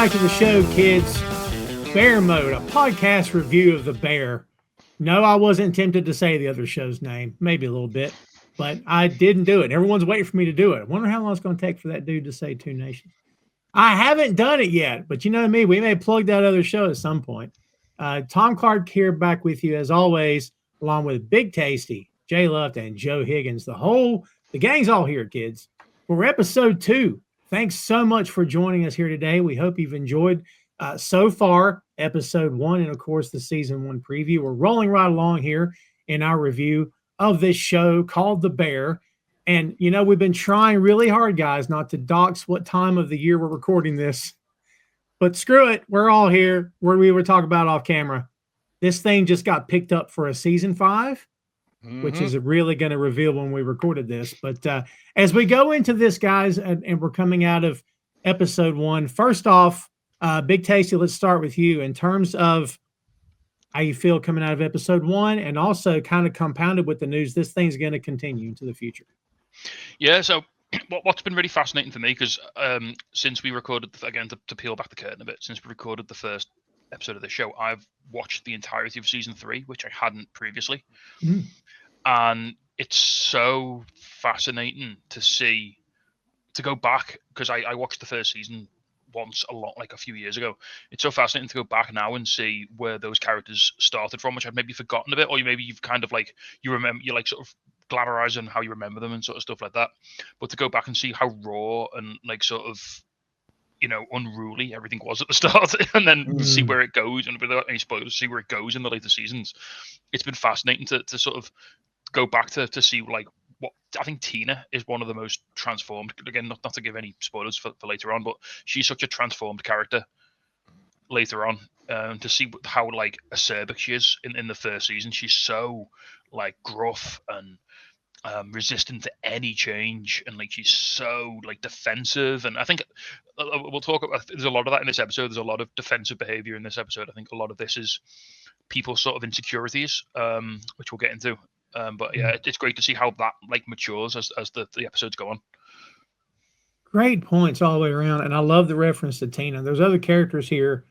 back to the show, kids. Bear Mode, a podcast review of The Bear. No, I wasn't tempted to say the other show's name, maybe a little bit, but I didn't do it. Everyone's waiting for me to do it. I wonder how long it's going to take for that dude to say Two Nations. I haven't done it yet, but you know me, we may plug that other show at some point. Tom Clark here, back with you as always, along with Big Tasty, Jay Luft, and Joe Higgens. The gang's all here, kids. For episode 2. Thanks so much for joining us here today. We hope you've enjoyed so far episode 1 and, of course, the season 1 preview. We're rolling right along here in our review of this show called The Bear. And, you know, we've been trying really hard, guys, not to dox what time of the year we're recording this. But screw it. We're all here. Where we were talking about off camera. This thing just got picked up for a season 5. Which is really going to reveal when we recorded this. But as we go into this, guys, and we're coming out of episode 1, first off, Big Tasty, let's start with you in terms of how you feel coming out of episode 1, and also kind of compounded with the news this thing's going to continue into the future. Yeah, so what's been really fascinating for me, because since we recorded, again, to peel back the curtain a bit, since we recorded the first episode of the show, I've watched the entirety of season 3, which I hadn't previously. And it's so fascinating to go back, because I watched the first season once a few years ago. It's so fascinating to go back now and see where those characters started from, which I'd maybe forgotten a bit, or maybe you've kind of like, you're sort of glamorizing how you remember them and sort of stuff like that. But to go back and see how raw and like sort of, you know, unruly everything was at the start, and then see where it goes, and without any spoilers, see where it goes in the later seasons. It's been fascinating to sort of go back to see, like, what I think Tina is one of the most transformed, again, not to give any spoilers for later on, but she's such a transformed character later on, to see how like acerbic she is in the first season. She's so like gruff and resistant to any change, and like she's so like defensive. And I think we'll talk about, there's a lot of that in this episode. There's a lot of defensive behavior in this episode. I think a lot of this is people's sort of insecurities, which we'll get into. But yeah, it's great to see how that like matures as the episodes go on. Great points all the way around, and I love the reference to Tina. There's other characters here,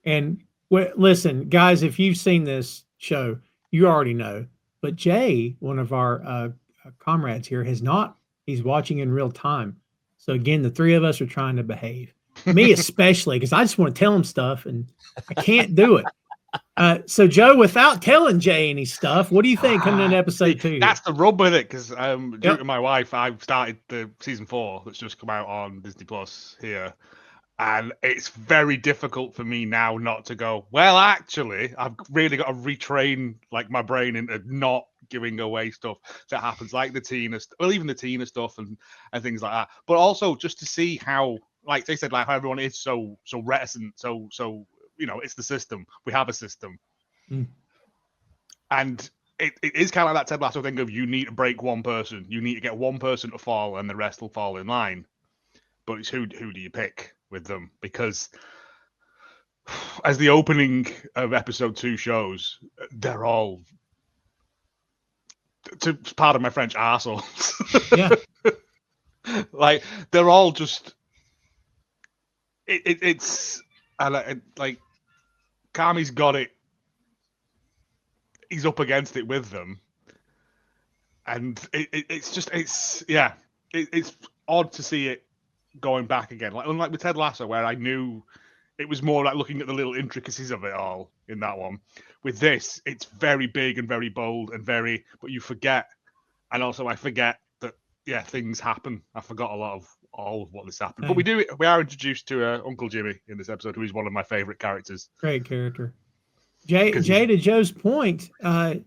and listen, guys, if you've seen this show, you already know. But Jay, one of our comrades here, has not. He's watching in real time. So again, the three of us are trying to behave. Me especially, because I just want to tell him stuff, and I can't do it. So Joe, without telling Jay any stuff, what do you think coming into episode 2? That's the rub with it, because due to my wife, I've started the season 4 that's just come out on Disney Plus here, and it's very difficult for me now not to go, well, actually, I've really got to retrain like my brain into not giving away stuff that happens, like the Tina, well, even the Tina stuff and things like that. But also just to see how, like they said, like how everyone is so reticent, so. You know, it's the system. We have a system. And it is kind of like that Ted Lasso thing of, you need to break one person. You need to get one person to fall and the rest will fall in line. But it's who do you pick with them? Because as the opening of episode 2 shows, they're all, to pardon my French, arseholes. Yeah. Like, they're all just, it's, and like, Carmi's got it. He's up against it with them, and it's odd to see it going back again. Like, unlike with Ted Lasso, where I knew it was more like looking at the little intricacies of it all in that one. With this, it's very big and very bold and very, but you forget, and also I forget that things happen. I forgot all of what this happened. But we are introduced to Uncle Jimmy in this episode, who is one of my favorite characters. Great character. Jay, to Joe's point,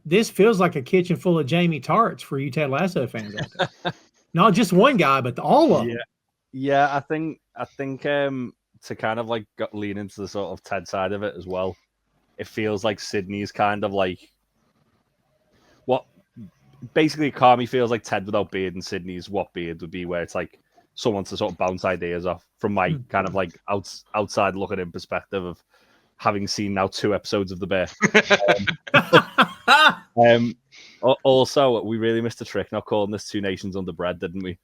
this feels like a kitchen full of Jamie Tarts for you Ted Lasso fans out there. Not just one guy, but all of them. Yeah, I think to kind of like lean into the sort of Ted side of it as well, it feels like Sydney's kind of like what basically Carmi feels like Ted without beard, and Sydney's what beard would be, where it's like someone to sort of bounce ideas off, from my kind of like outside looking in perspective of having seen now 2 episodes of The Bear. Also, we really missed a trick not calling this Two Nations Under Bread, didn't we?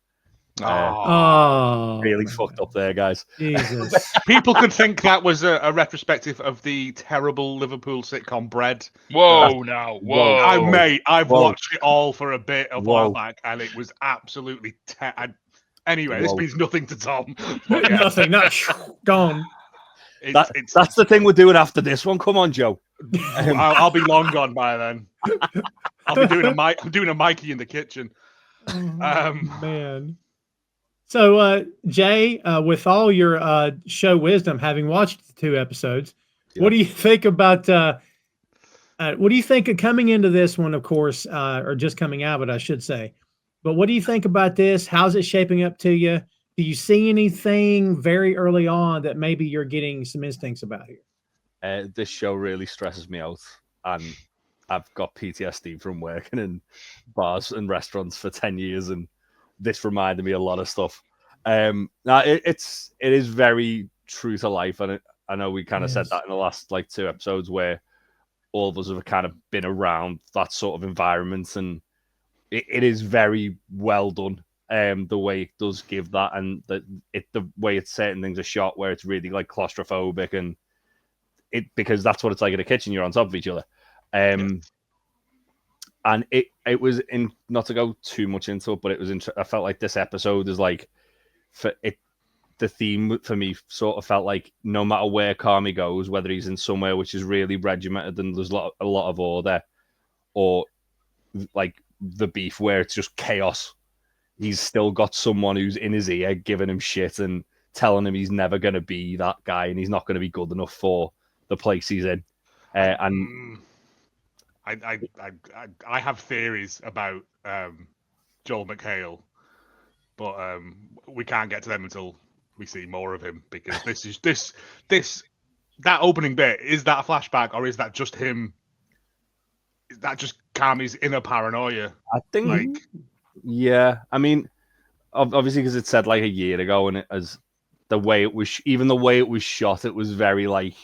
Really man. fucked up there, guys. Jesus. People could think that was a retrospective of the terrible Liverpool sitcom Bread. Whoa, now, whoa. I've Whoa. watched it all for a bit a while Whoa. back, and it was absolutely. Anyway, this Whoa. means nothing to Tom. But yeah, Nothing. Not gone. That's the thing we're doing after this one. Come on, Joe. I'll be long gone by then. I'll be doing I'm doing a Mikey in the kitchen. Man. So, Jay, with all your show wisdom, having watched the 2 episodes, what do you think about? What do you think of coming into this one? Of course, or just coming out, but I should say. But what do you think about this? How's it shaping up to you? Do you see anything very early on that maybe you're getting some instincts about here? This show really stresses me out, and I've got PTSD from working in bars and restaurants for 10 years, and this reminded me a lot of stuff. Now it is very true to life, and I know we kind of said that in the last 2 episodes where all of us have kind of been around that sort of environment, and it is very well done. The way it does give that, and the way it's certain things are shot, where it's really claustrophobic, and because that's what it's like in a kitchen. You're on top of each other. And it was in, not to go too much into it, but it was I felt like this episode is the theme for me sort of felt like no matter where Carmi goes, whether he's in somewhere which is really regimented and there's a lot of order, or the beef where it's just chaos, he's still got someone who's in his ear giving him shit and telling him he's never going to be that guy and he's not going to be good enough for the place he's in. And I have theories about Joel McHale, but we can't get to them until we see more of him, because that opening bit, is that a flashback, or is that just him? Is that just Carmi's inner paranoia? I think, yeah. I mean, obviously because it said a year ago, and as the way it was, even the way it was shot, it was very like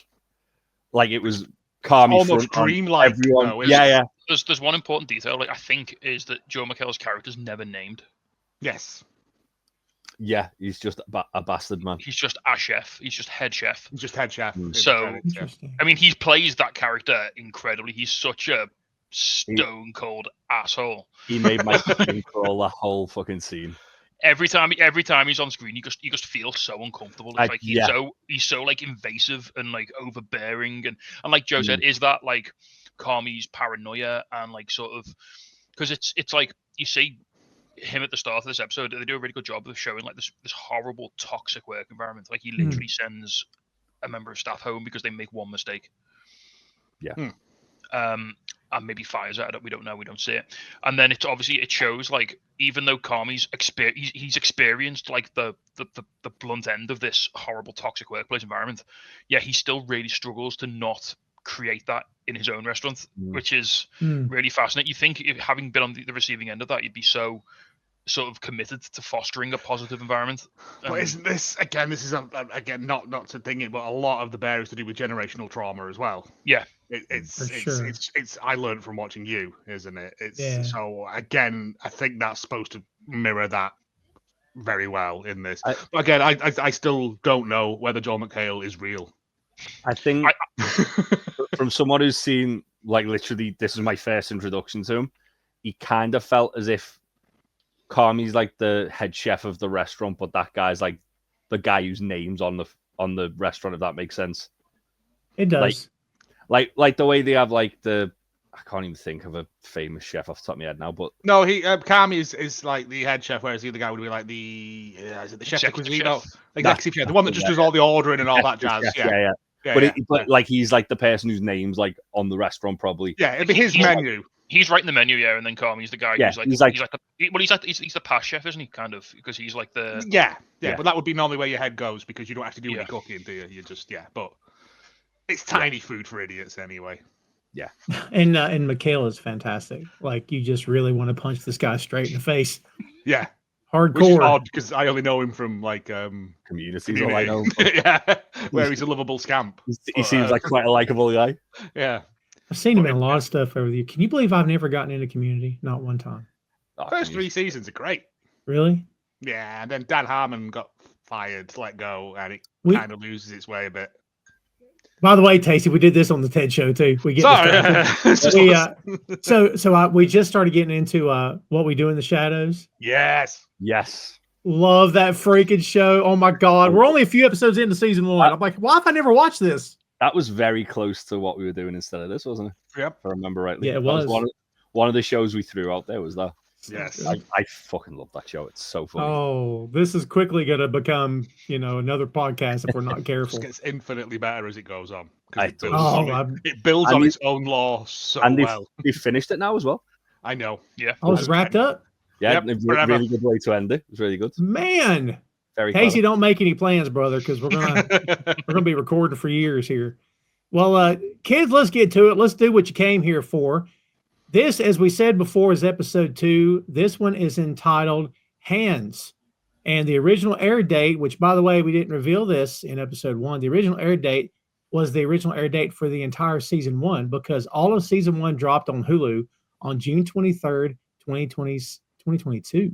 it was Carmi, almost dreamlike. Everyone. Yeah. There's one important detail, I think, is that Joe McHale's character's never named. Yes. Yeah, he's just a bastard man. He's just a chef. He's just head chef. He's just head chef. So, I mean, he plays that character incredibly. He's such a stone cold asshole. He made my skin crawl, that whole fucking scene. Every time he's on screen, you just feel so uncomfortable. It's he's so invasive and overbearing, and like Joe said, is that Carmi's paranoia and sort of, because it's you see him at the start of this episode, they do a really good job of showing this horrible toxic work environment. He literally sends a member of staff home because they make one mistake. Yeah. And maybe fires it. We don't know. We don't see it. And then it shows even though Carmi's he's experienced the blunt end of this horrible toxic workplace environment. Yeah, he still really struggles to not create that in his own restaurant, which is really fascinating. You think, having been on the receiving end of that, you'd be so sort of committed to fostering a positive environment. But isn't this again? This is again not to think it, but a lot of the bear is to do with generational trauma as well. Yeah, it's I learned from watching you, isn't it? So again, I think that's supposed to mirror that very well in this. But again, I still don't know whether Joel McHale is real. I think from someone who's seen literally, this is my first introduction to him, he kind of felt as if Carmi's the head chef of the restaurant, but that guy's the guy whose name's on the restaurant, if that makes sense. It does. Like the way they have I can't even think of a famous chef off the top of my head now, but no, he Carmi is the head chef, whereas the other guy would be is it the chef de cuisine? No, executive chef, the one that just does all the ordering and all that jazz. Yeah. But he's the person whose name's on the restaurant, probably. Yeah, it'd be his menu. He's writing the menu, yeah, and then Carmi's the guy who's he's the past chef, isn't he? Kind of, because he's the yeah. But that would be normally where your head goes, because you don't have to do any cooking, do you? You just but it's tiny food for idiots anyway. Yeah, and McHale is fantastic. You just really want to punch this guy straight in the face. Yeah, hardcore. Which is odd, because I only know him from Community. All I know. Yeah, where he's a lovable scamp. He seems like quite a likable guy. Yeah. I've seen him in a lot of stuff over the years. Can you believe I've never gotten into Community? Not one time. First 3 seasons are great. Really? Yeah, and then Dan Harmon got fired, let go, and it We- kind of loses its way a bit. By the way, Tasty, we did this on the TED show too. We get distracted. We just started getting into What We Do in the Shadows. Yes. Love that freaking show. Oh my God. We're only a few episodes into season 1. I'm like, why have I never watched this? That was very close to what we were doing instead of this, wasn't it? Yep. If I remember rightly. Yeah, it That was. one of the shows we threw out there was that. Yes. I fucking love that show. It's so funny. Oh, this is quickly going to become, another podcast if we're not It careful. just gets infinitely better as it goes on. 'cause I It builds, Oh, on And its own law so and well. they finished it now as well. I know. Yeah. Oh, it's wrapped up? Yeah, Yep, it was a forever. really good way to end it. It was really good. Man. Very Casey, clever. don't make any plans, brother, because we're gonna be recording for years here. Well, kids, let's get to it. Let's do what you came here for. This, as we said before, is episode 2. This one is entitled Hands. And the original air date, which, by the way, we didn't reveal this in episode 1. The original air date was the original air date for the entire season 1, because all of season 1 dropped on Hulu on June 23rd, 2022.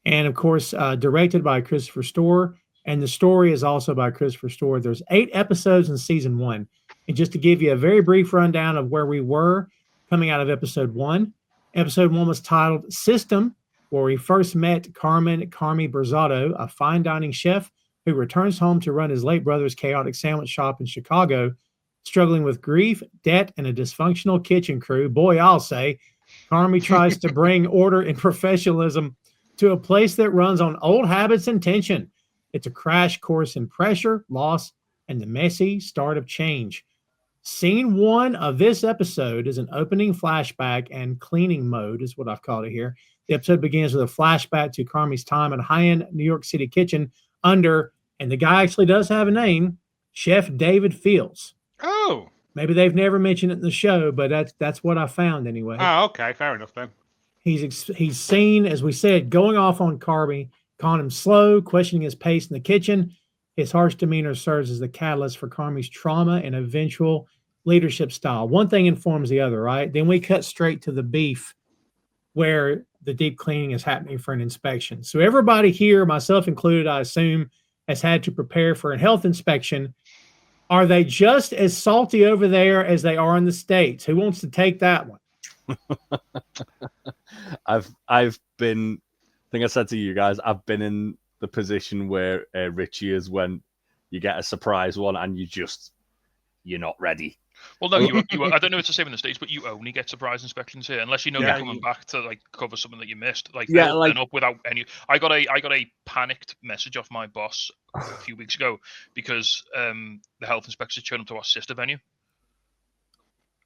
And of course, directed by Christopher Storer. And the story is also by Christopher Storer. There's 8 episodes in season 1. And just to give you a very brief rundown of where we were coming out of episode 1. Episode 1 was titled System, where we first met Carmi Berzatto, a fine dining chef who returns home to run his late brother's chaotic sandwich shop in Chicago, struggling with grief, debt, and a dysfunctional kitchen crew. Boy, I'll say, Carmi tries to bring order and professionalism to a place that runs on old habits and tension. It's a crash course in pressure, loss, and the messy start of change. Scene 1 of this episode is an opening flashback and cleaning mode, is what I've called it here. The episode begins with a flashback to Carmi's time at a high-end New York City kitchen under, and the guy actually does have a name, Chef David Fields. Oh. Maybe they've never mentioned it in the show, but that's what I found anyway. Oh, okay. Fair enough then. He's seen, as we said, going off on Carmi, calling him slow, questioning his pace in the kitchen. His harsh demeanor serves as the catalyst for Carmi's trauma and eventual leadership style. One thing informs the other, right? Then we cut straight to the beef where the deep cleaning is happening for an inspection. So everybody here, myself included, I assume, has had to prepare for a health inspection. Are they just as salty over there as they are in the States? Who wants to take that one? I've been, I think I said to you guys, I've been in the position where Richie is when you get a surprise one and you're not ready. Well, no, you I don't know if it's the same in the States, but you only get surprise inspections here unless you know you're coming back to like cover something that you missed. Like, Yeah, they'll like- turn up without any. I got a panicked message off my boss a few weeks ago because the health inspectors turned up to our sister venue,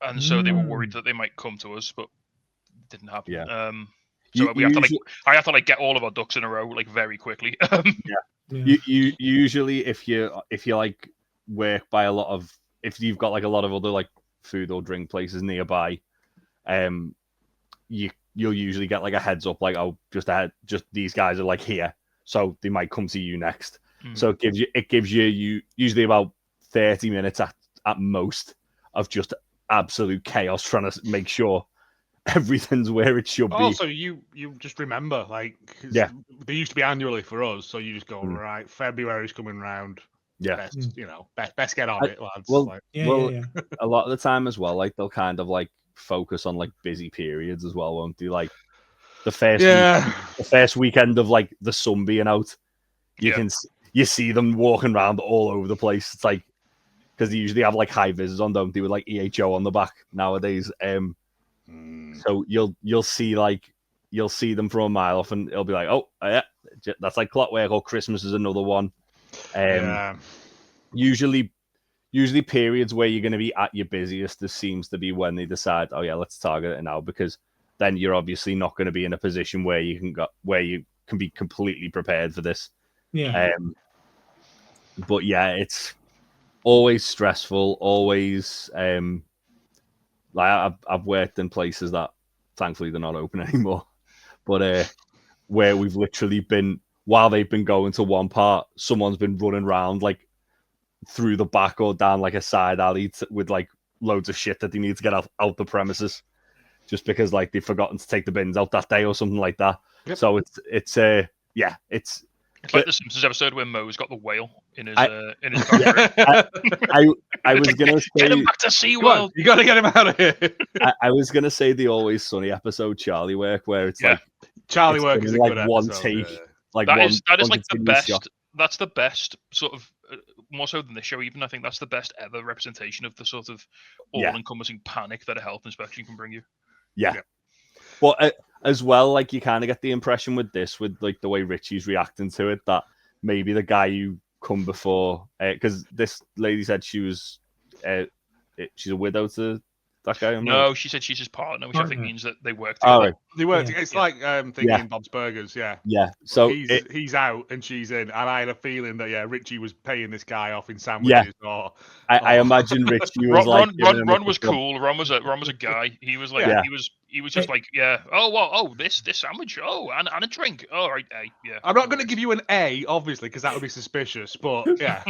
and so they were worried that they might come to us, but it didn't happen. Yeah. So we have to I have to get all of our ducks in a row like very quickly. You usually if you like work by a lot of, if you've got like a lot of other like food or drink places nearby, you'll usually get like a heads up, like, oh, just these guys are like here, so they might come to you next. So it gives you usually about 30 minutes at most of just absolute chaos trying to make sure everything's where it should be. Also, you just remember, like, Yeah. they used to be annually for us, so you just go, right, February's coming round. Yeah. Best get on it, lads. Well, like, a lot of the time as well, like they'll kind of like focus on like busy periods as well, won't they? Like the first weekend of like the sun being out, you see them walking around all over the place. It's like, because they usually have like high visors on, don't they, with like EHO on the back nowadays. So you'll see them from a mile off, and it'll be like, oh yeah, that's like clockwork. Or Christmas is another one. Usually periods where you're going to be at your busiest, this seems to be when they decide, oh yeah, let's target it now, because then you're obviously not going to be in a position where you can be completely prepared for this. But yeah, it's always stressful, always like I've worked in places that thankfully they're not open anymore, but where we've literally been, while they've been going to one part, someone's been running around like through the back or down like a side alley with like loads of shit that they need to get out the premises, just because like they've forgotten to take the bins out that day or something like that. Yep. So it's yeah, it's like the Simpsons episode where Moe's got the whale in his I was gonna say, get him back to SeaWorld. You got to get him out of here. I was gonna say the Always Sunny episode, Charlie Work, where it's like Charlie it's Work is a like good one episode, take, yeah. like that one. is one like the continuous best. shot. That's the best sort of more so than this show. Even I think that's the best ever representation of the sort of all-encompassing panic that a health inspection can bring you. Yeah. But as well, like you kind of get the impression with this, with like the way Richie's reacting to it, that maybe the guy who come before, because this lady said she was, she's a widow to that guy. No, she said she's his partner, which I think means that they work together. Oh, right. They work. It's like thinking in Bob's Burgers. Yeah. So he's out and she's in, and I had a feeling that Richie was paying this guy off in sandwiches. Yeah. I imagine Richie was Ron was cool. Ron was a guy. He was like he was just like this sandwich and a drink. All right, yeah. I'm not going to give you an A, obviously, because that would be suspicious. But yeah,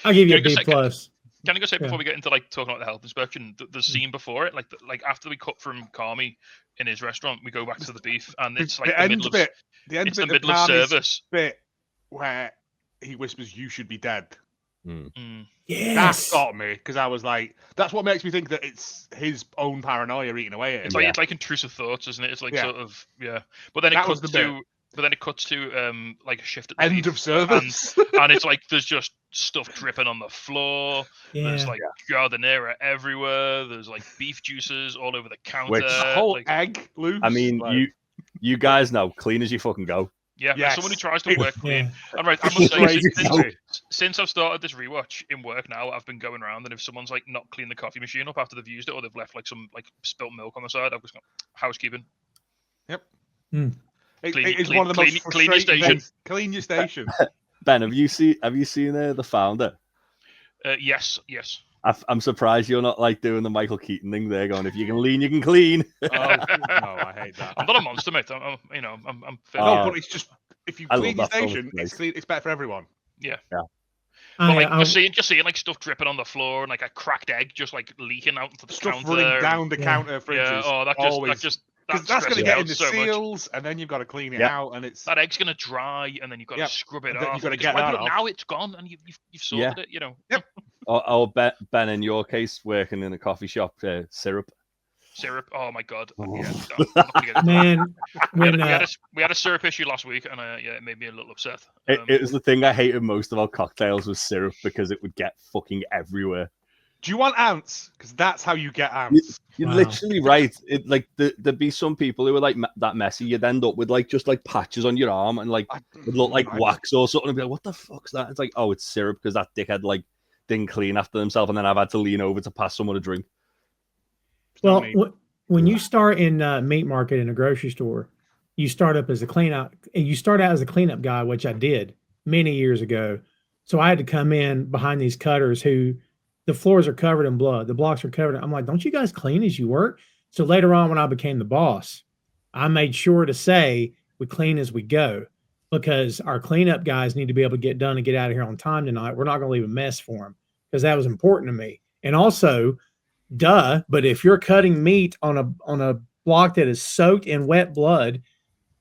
I'll give you a B plus. Can I go say before we get into like talking about the health inspection, the scene before it, like after we cut from Carmi in his restaurant, we go back to the beef, and it's like the middle of service bit where he whispers, "You should be dead." Yes, that got me because I was like, that's what makes me think that it's his own paranoia eating away at him. It's like intrusive thoughts, isn't it? It's like sort of But then it cuts to like a shift at the end of service, and it's like there's just stuff dripping on the floor. There's like giardiniera everywhere. There's like beef juices all over the counter. Which whole egg loose. I mean, you guys know, clean as you fucking go. Yeah, yes. Someone who tries to work clean. And right, I must say, since I've started this rewatch in work now, I've been going around, and if someone's like not cleaned the coffee machine up after they've used it, or they've left like some like spilt milk on the side, I've just gone housekeeping. Yep. It's one of the most clean your station. Clean your station. Ben, have you seen the Founder? Yes. I'm surprised you're not like doing the Michael Keaton thing there, going, if you can lean, you can clean. No, I hate that. I'm not a monster, mate. I'm fair. No, but it's just if you clean your station, it's better for everyone. Yeah. But like just seeing like stuff dripping on the floor and like a cracked egg just like leaking out into the counter. Stuff running down the counter fridges. Yeah. Because that's going to get in the seals, and then you've got to clean it out, and it's that egg's going to dry, and then you've got to scrub it off. You've got to get that off. Now it's gone, and you've sorted it. You know. Yep. Or Ben, in your case, working in a coffee shop, syrup. Syrup. Oh my god. Man, we had a syrup issue last week, and it made me a little upset. It was the thing I hated most about cocktails was syrup, because it would get fucking everywhere. Do you want ants? Because that's how you get ants. You're literally right. It like there'd be some people who were like that messy. You'd end up with like just like patches on your arm, and like it looked like wax or something. And be like, what the fuck's that? It's like, oh, it's syrup, because that dickhead like didn't clean after himself, and then I've had to lean over to pass someone a drink. Well, when you start in meat market in a grocery store, you start out as a cleanup guy, which I did many years ago. So I had to come in behind these cutters who the floors are covered in blood. The blocks are covered. I'm like, don't you guys clean as you work? So later on, when I became the boss, I made sure to say we clean as we go, because our cleanup guys need to be able to get done and get out of here on time tonight. We're not going to leave a mess for them, because that was important to me. And also, but if you're cutting meat on a block that is soaked in wet blood,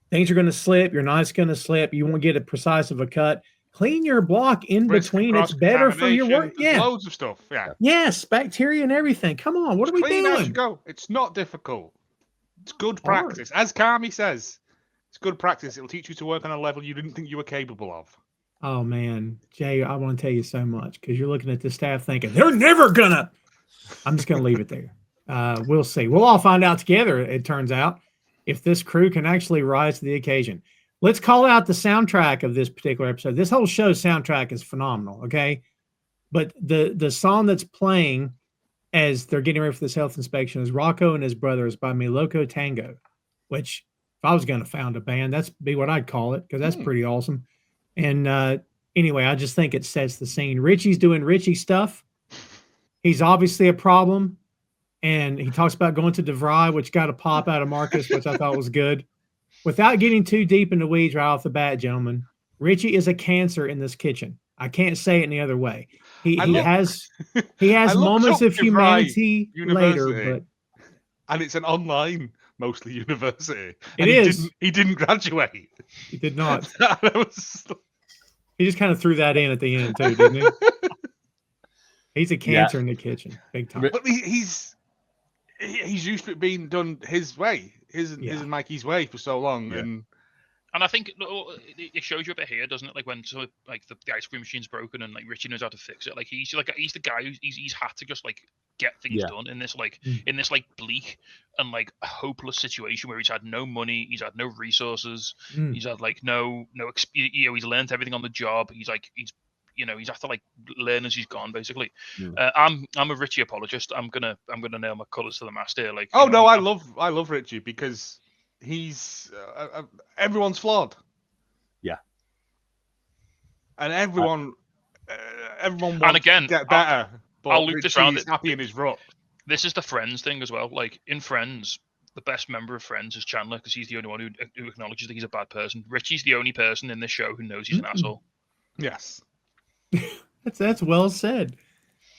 things are going to slip. Your knife's going to slip. You won't get a precise of a cut. Clean your block in between. It's better for your work. Yeah. Loads of stuff. Yeah. Yes. Bacteria and everything. Come on. What are we doing? As you go. It's not difficult. It's good practice. As Carmi says, it's good practice. It'll teach you to work on a level you didn't think you were capable of. Oh, man. Jay, I want to tell you so much, because you're looking at the staff thinking, they're never going to. I'm just going to leave it there. We'll see. We'll all find out together, it turns out, if this crew can actually rise to the occasion. Let's call out the soundtrack of this particular episode. This whole show's soundtrack is phenomenal, okay? But the song that's playing as they're getting ready for this health inspection is Rocco and His Brothers by Mi Loco Tango, which if I was going to found a band, that's be what I'd call it, because that's pretty awesome. And anyway, I just think it sets the scene. Richie's doing Richie stuff. He's obviously a problem. And he talks about going to DeVry, which got a pop out of Marcus, which I thought was good. Without getting too deep in the weeds right off the bat, gentlemen, Richie is a cancer in this kitchen. I can't say it any other way. He has moments of humanity later, but and it's an online mostly university. It And is. He didn't graduate. He did not. That was... He just kind of threw that in at the end too, didn't he? He's a cancer in the kitchen, big time. But he's used to it being done his way, his and Mikey's way for so long, and I think it shows you a bit here, doesn't it? Like when the ice cream machine's broken and like Richie knows how to fix it. Like he's the guy who's he's had to just like get things done in this bleak and like hopeless situation where he's had no money, he's had no resources, he's had like no he's learned everything on the job. He's had to like learn as he's gone, basically. I'm a Richie apologist. I'm gonna nail my colours to the mast here. Like, I love Richie because he's everyone's flawed. Yeah, and everyone wants and again, to get better. I'll loop this around. He's happy in his rut. This is the Friends thing as well. Like in Friends, the best member of Friends is Chandler because he's the only one who acknowledges that he's a bad person. Richie's the only person in this show who knows he's an asshole. Yes. That's well said.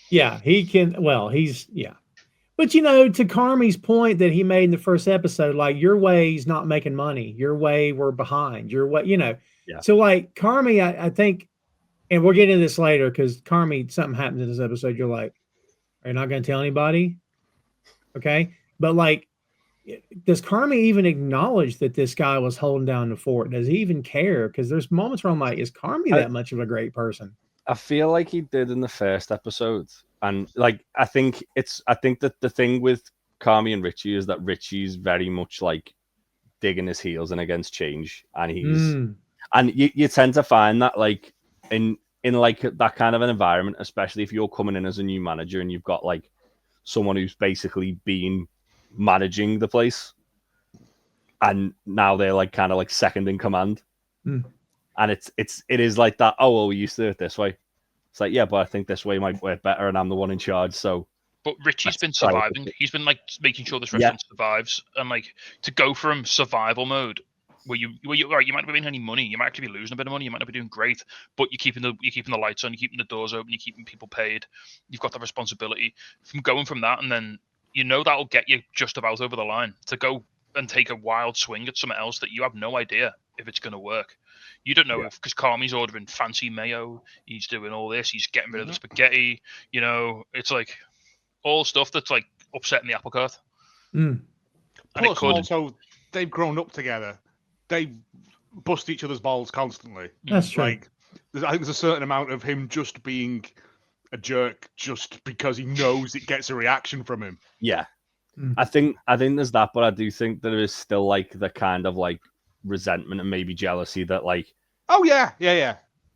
Yeah, he can. Well, but to Carmi's point that he made in the first episode, like your way's not making money, your way we're behind, your way, Yeah. So like Carmi, I think, and we'll get into this later because Carmi, something happens in this episode. You're like, are you not going to tell anybody? Okay, but like, does Carmi even acknowledge that this guy was holding down the fort? Does he even care? Because there's moments where I'm like, is Carmi that much of a great person? I feel like he did in the first episode, and like I think that the thing with Carmi and Richie is that Richie's very much like digging his heels in against change, and and you tend to find that like in like that kind of an environment, especially if you're coming in as a new manager and you've got like someone who's basically been managing the place, and now they're like kind of like second in command. And it is like that. Oh, well, we used to do it this way. It's like, yeah, but I think this way might work better, and I'm the one in charge. So, but Richie's been surviving. He's been like making sure this restaurant survives, and like to go from survival mode where you might not be making any money, you might actually be losing a bit of money, you might not be doing great, but you're keeping the lights on, you're keeping the doors open, you're keeping people paid. You've got the responsibility from going from that, and then that'll get you just about over the line to go and take a wild swing at something else that you have no idea if it's going to work. You don't know if, because Carmi's ordering fancy mayo, he's doing all this, he's getting rid of the spaghetti, it's like all stuff that's like upsetting the apple cart. And plus, also, they've grown up together. They bust each other's balls constantly. That's true. Like, I think there's a certain amount of him just being a jerk just because he knows it gets a reaction from him. Yeah. I think there's that, but I do think there is still like the kind of like resentment and maybe jealousy that like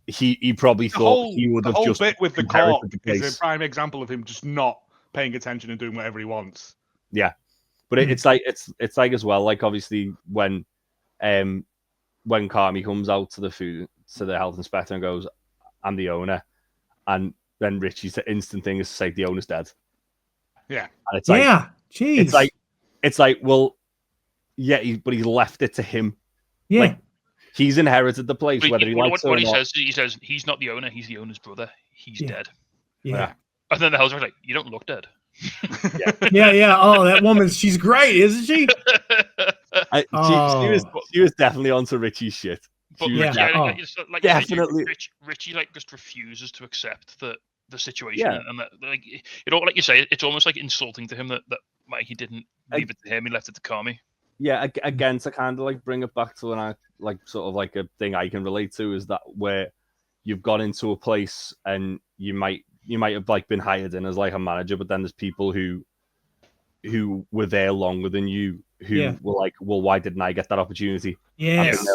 he probably thought he would have just bit with the court is a prime example of him just not paying attention and doing whatever he wants. But it's like as well, like obviously when Carmi comes out to the health inspector and goes, I'm the owner, and then Richie's instant thing is to say the owner's dead. And it's like, geez. It's like, well, but he left it to him. Like, he's inherited the place, whether he likes it or not. He says he's not the owner, he's the owner's brother. He's dead. Yeah. And then the hell's like, you don't look dead. Yeah. Oh, that woman, she's great, isn't she? She was definitely onto Richie's shit. But definitely. Richie like just refuses to accept the situation, and that like like you say, it's almost like insulting to him that Mikey didn't leave it to him, he left it to Carmi. Yeah, again, to kind of like bring it back to when I like sort of like a thing I can relate to is that where you've gone into a place and you might have like been hired in as like a manager, but then there's people who were there longer than you who were like, well, why didn't I get that opportunity? Yes.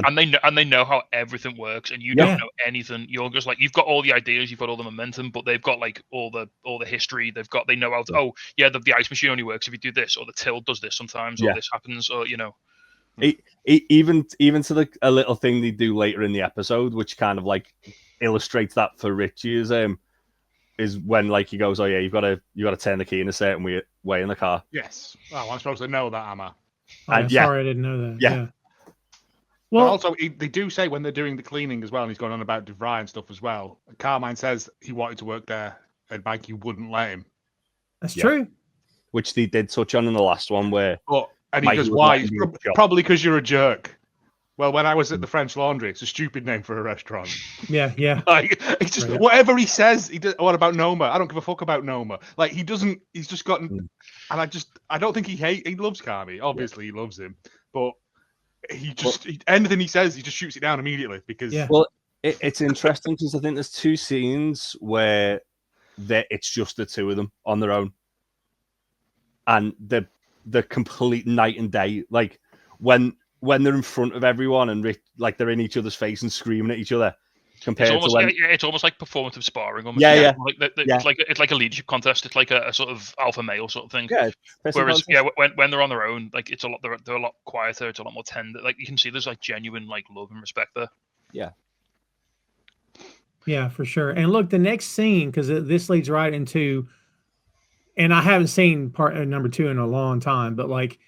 And they know how everything works, and you don't know anything. You're just like, you've got all the ideas, you've got all the momentum, but they've got like all the history. They know how to, the ice machine only works if you do this, or the till does this sometimes, or this happens, or Even to a little thing they do later in the episode, which kind of like illustrates that for Richie is when like he goes, oh yeah, you got to turn the key in a certain way in the car. Yes. Oh, I'm supposed to know that, am I? Sorry, I didn't know that. Yeah. Well, also they do say when they're doing the cleaning as well, and he's going on about DeVry and stuff as well. Carmine says he wanted to work there, and Mikey wouldn't let him. That's true. Which they did touch on in the last one, where but And he Mikey goes, was why? not It's in the shop. probably because you're a jerk. Well, when I was at the French Laundry, it's a stupid name for a restaurant. Yeah. Like, it's just Right. whatever he says. What about Noma? I don't give a fuck about Noma. Like, he doesn't. He's just gotten. Mm. And I don't think he loves Carmi. Obviously, he loves him, but anything he says, he just shoots it down immediately because. Yeah. Well, it's interesting because I think there's two scenes where it's just the two of them on their own, and the complete night and day. Like when they're in front of everyone and like they're in each other's face and screaming at each other. Compared it's almost, to when, it's almost like performative sparring. Almost. Yeah. It's like a leadership contest. It's like a sort of alpha male sort of thing. Yeah. Whereas, when they're on their own, like it's a lot, they're a lot quieter. It's a lot more tender. Like you can see, there's like genuine like love and respect there. Yeah. Yeah, for sure. And look, the next scene, because this leads right into, and I haven't seen part number 2 in a long time, but like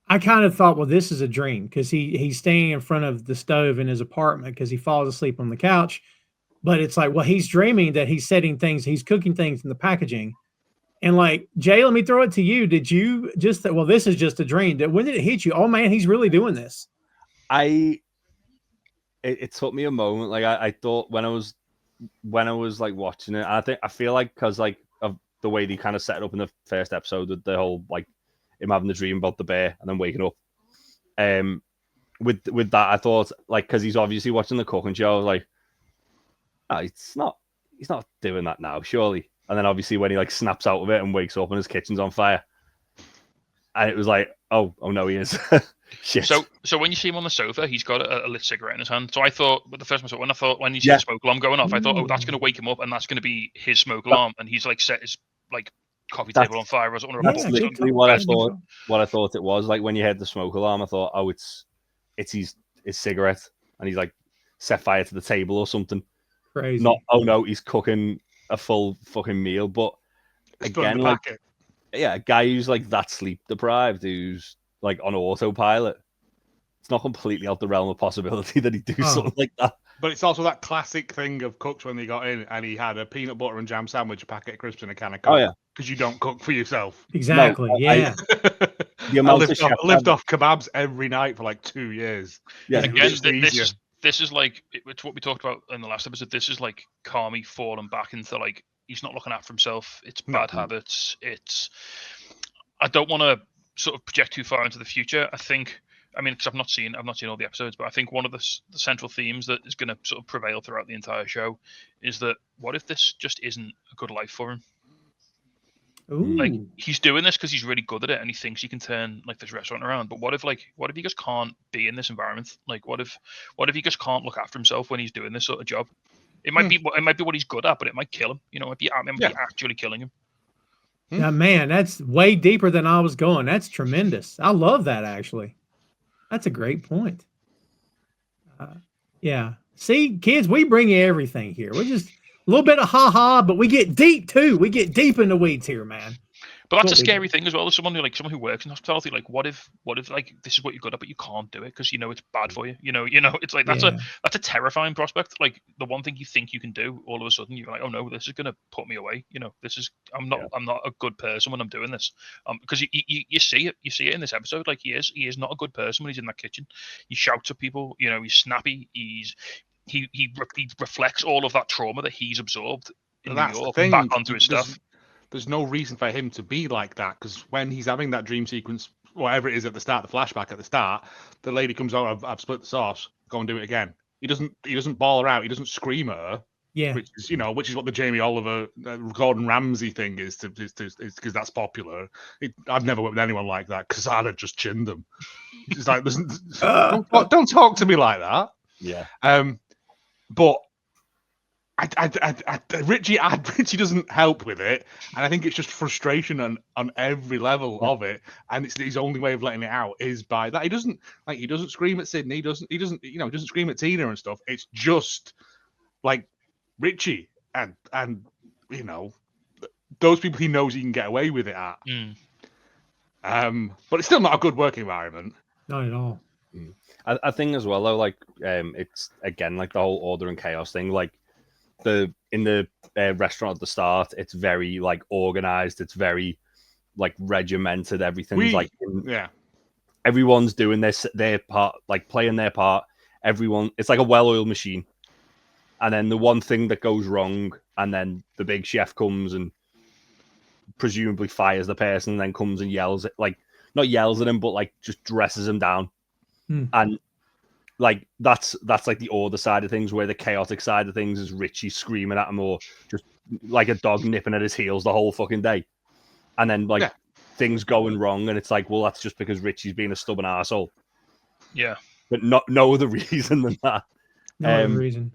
I kind of thought, well, this is a dream because he's standing in front of the stove in his apartment because he falls asleep on the couch. But it's like, well, he's dreaming that he's setting things, he's cooking things in the packaging. And like, Jay, let me throw it to you. Did you just well, this is just a dream. When did it hit you? Oh man, he's really doing this. It took me a moment. Like I thought when I was like watching it, I feel like because like of the way they kind of set it up in the first episode with the whole like him having the dream about the bear and then waking up. With that, I thought like because he's obviously watching the cooking show, I was like, oh, he's not doing that now, surely. And then obviously when he like snaps out of it and wakes up and his kitchen's on fire, and it was like, oh no, he is. Shit. So when you see him on the sofa, he's got a lit cigarette in his hand. So I thought, but the first one, when you see the smoke alarm going off, I thought, oh, that's going to wake him up, and that's going to be his smoke alarm, and he's like set his like coffee table on fire or something. That's literally what I thought. What I thought it was like when you heard the smoke alarm. I thought, oh, it's his cigarette, and he's like set fire to the table or something. Crazy. Not, oh no, he's cooking a full fucking meal. But again, like, yeah, a guy who's like that sleep deprived, who's like on autopilot, it's not completely out the realm of possibility that he'd do something like that. But it's also that classic thing of cooks when they got in and he had a peanut butter and jam sandwich, a packet of crisps, and a can of Coke. Oh yeah, because you don't cook for yourself. Exactly. No, yeah. I lived off kebabs every night for like 2 years. Yeah. Again, this is like it's what we talked about in the last episode. This is like Carmi falling back into like he's not looking after himself. It's bad habits. I don't want to sort of project too far into the future. I mean, because I've not seen all the episodes, but I think one of the central themes that is going to sort of prevail throughout the entire show is that what if this just isn't a good life for him? Ooh. Like he's doing this because he's really good at it and he thinks he can turn like this restaurant around. But what if he just can't be in this environment? Like what if he just can't look after himself when he's doing this sort of job? It might be what he's good at, but it might kill him. You know, it might be actually killing him. Yeah, man, that's way deeper than I was going. That's tremendous. I love that actually. That's a great point. Yeah. See, kids, we bring you everything here. We're just a little bit of ha-ha, but we get deep too. We get deep in the weeds here, man. But that's a scary thing as well. As someone who works in hospitality, like what if like this is what you're good at, but you can't do it because you know it's bad for you. You know, it's like that's a terrifying prospect. Like the one thing you think you can do, all of a sudden you're like, oh no, this is gonna put me away. You know, I'm not a good person when I'm doing this. Because you see it in this episode. Like he is not a good person when he's in that kitchen. He shouts at people. You know, he's snappy. He reflects all of that trauma that he's absorbed in New York back onto his stuff. There's no reason for him to be like that because when he's having that dream sequence, whatever it is at the start, the flashback at the start, the lady comes out, I've split the sauce, go and do it again. He doesn't bawl her out, he doesn't scream at her. Yeah. Which is what the Jamie Oliver, Gordon Ramsay thing is because that's popular. I've never worked with anyone like that because I'd have just chinned them. It's like, don't talk to me like that. Yeah. But Richie doesn't help with it, and I think it's just frustration on every level of it. And it's his only way of letting it out is by that. He doesn't scream at Sydney. He doesn't scream at Tina and stuff. It's just like Richie and those people he knows he can get away with it at. But it's still not a good work environment. Not at all. I think as well though, like it's again like the whole order and chaos thing, like. In the restaurant at the start, it's very like organized. It's very like regimented. Everything's everyone's doing their part, like playing their part. Everyone, it's like a well-oiled machine. And then the one thing that goes wrong, and then the big chef comes and presumably fires the person, and then comes and yells at, like, not yells at him, but like just dresses him down. And like that's like the order side of things, where the chaotic side of things is Richie screaming at him or just like a dog nipping at his heels the whole fucking day. And then like things going wrong, and it's like, well, that's just because Richie's being a stubborn asshole. Yeah. But no other reason than that. No other reason.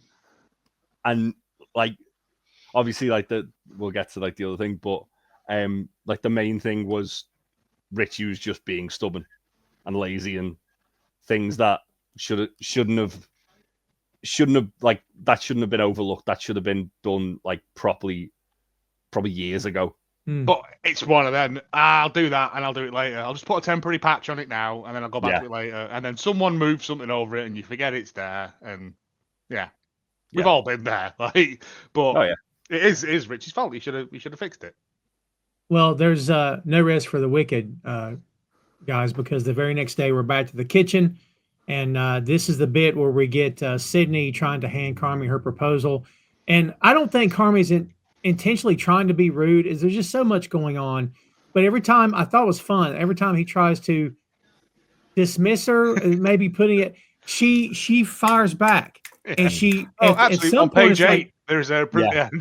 And like obviously like we'll get to like the other thing, but like the main thing was Richie was just being stubborn and lazy and things that shouldn't have like that shouldn't have been overlooked. That should have been done like properly probably years ago. But it's one of them. I'll do that and I'll do it later. I'll just put a temporary patch on it now and then I'll go back to it later. And then someone moves something over it and you forget it's there. And we've all been there. Like, but it is Richie's fault. He should have fixed it. Well, there's no rest for the wicked, guys, because the very next day we're back to the kitchen. And this is the bit where we get Sydney trying to hand Carmi her proposal. And I don't think Carmi's intentionally trying to be rude. There's just so much going on. But every time, I thought it was fun. Every time he tries to dismiss her, maybe putting it, she fires back. And she, at some point, page 8, like, there's a...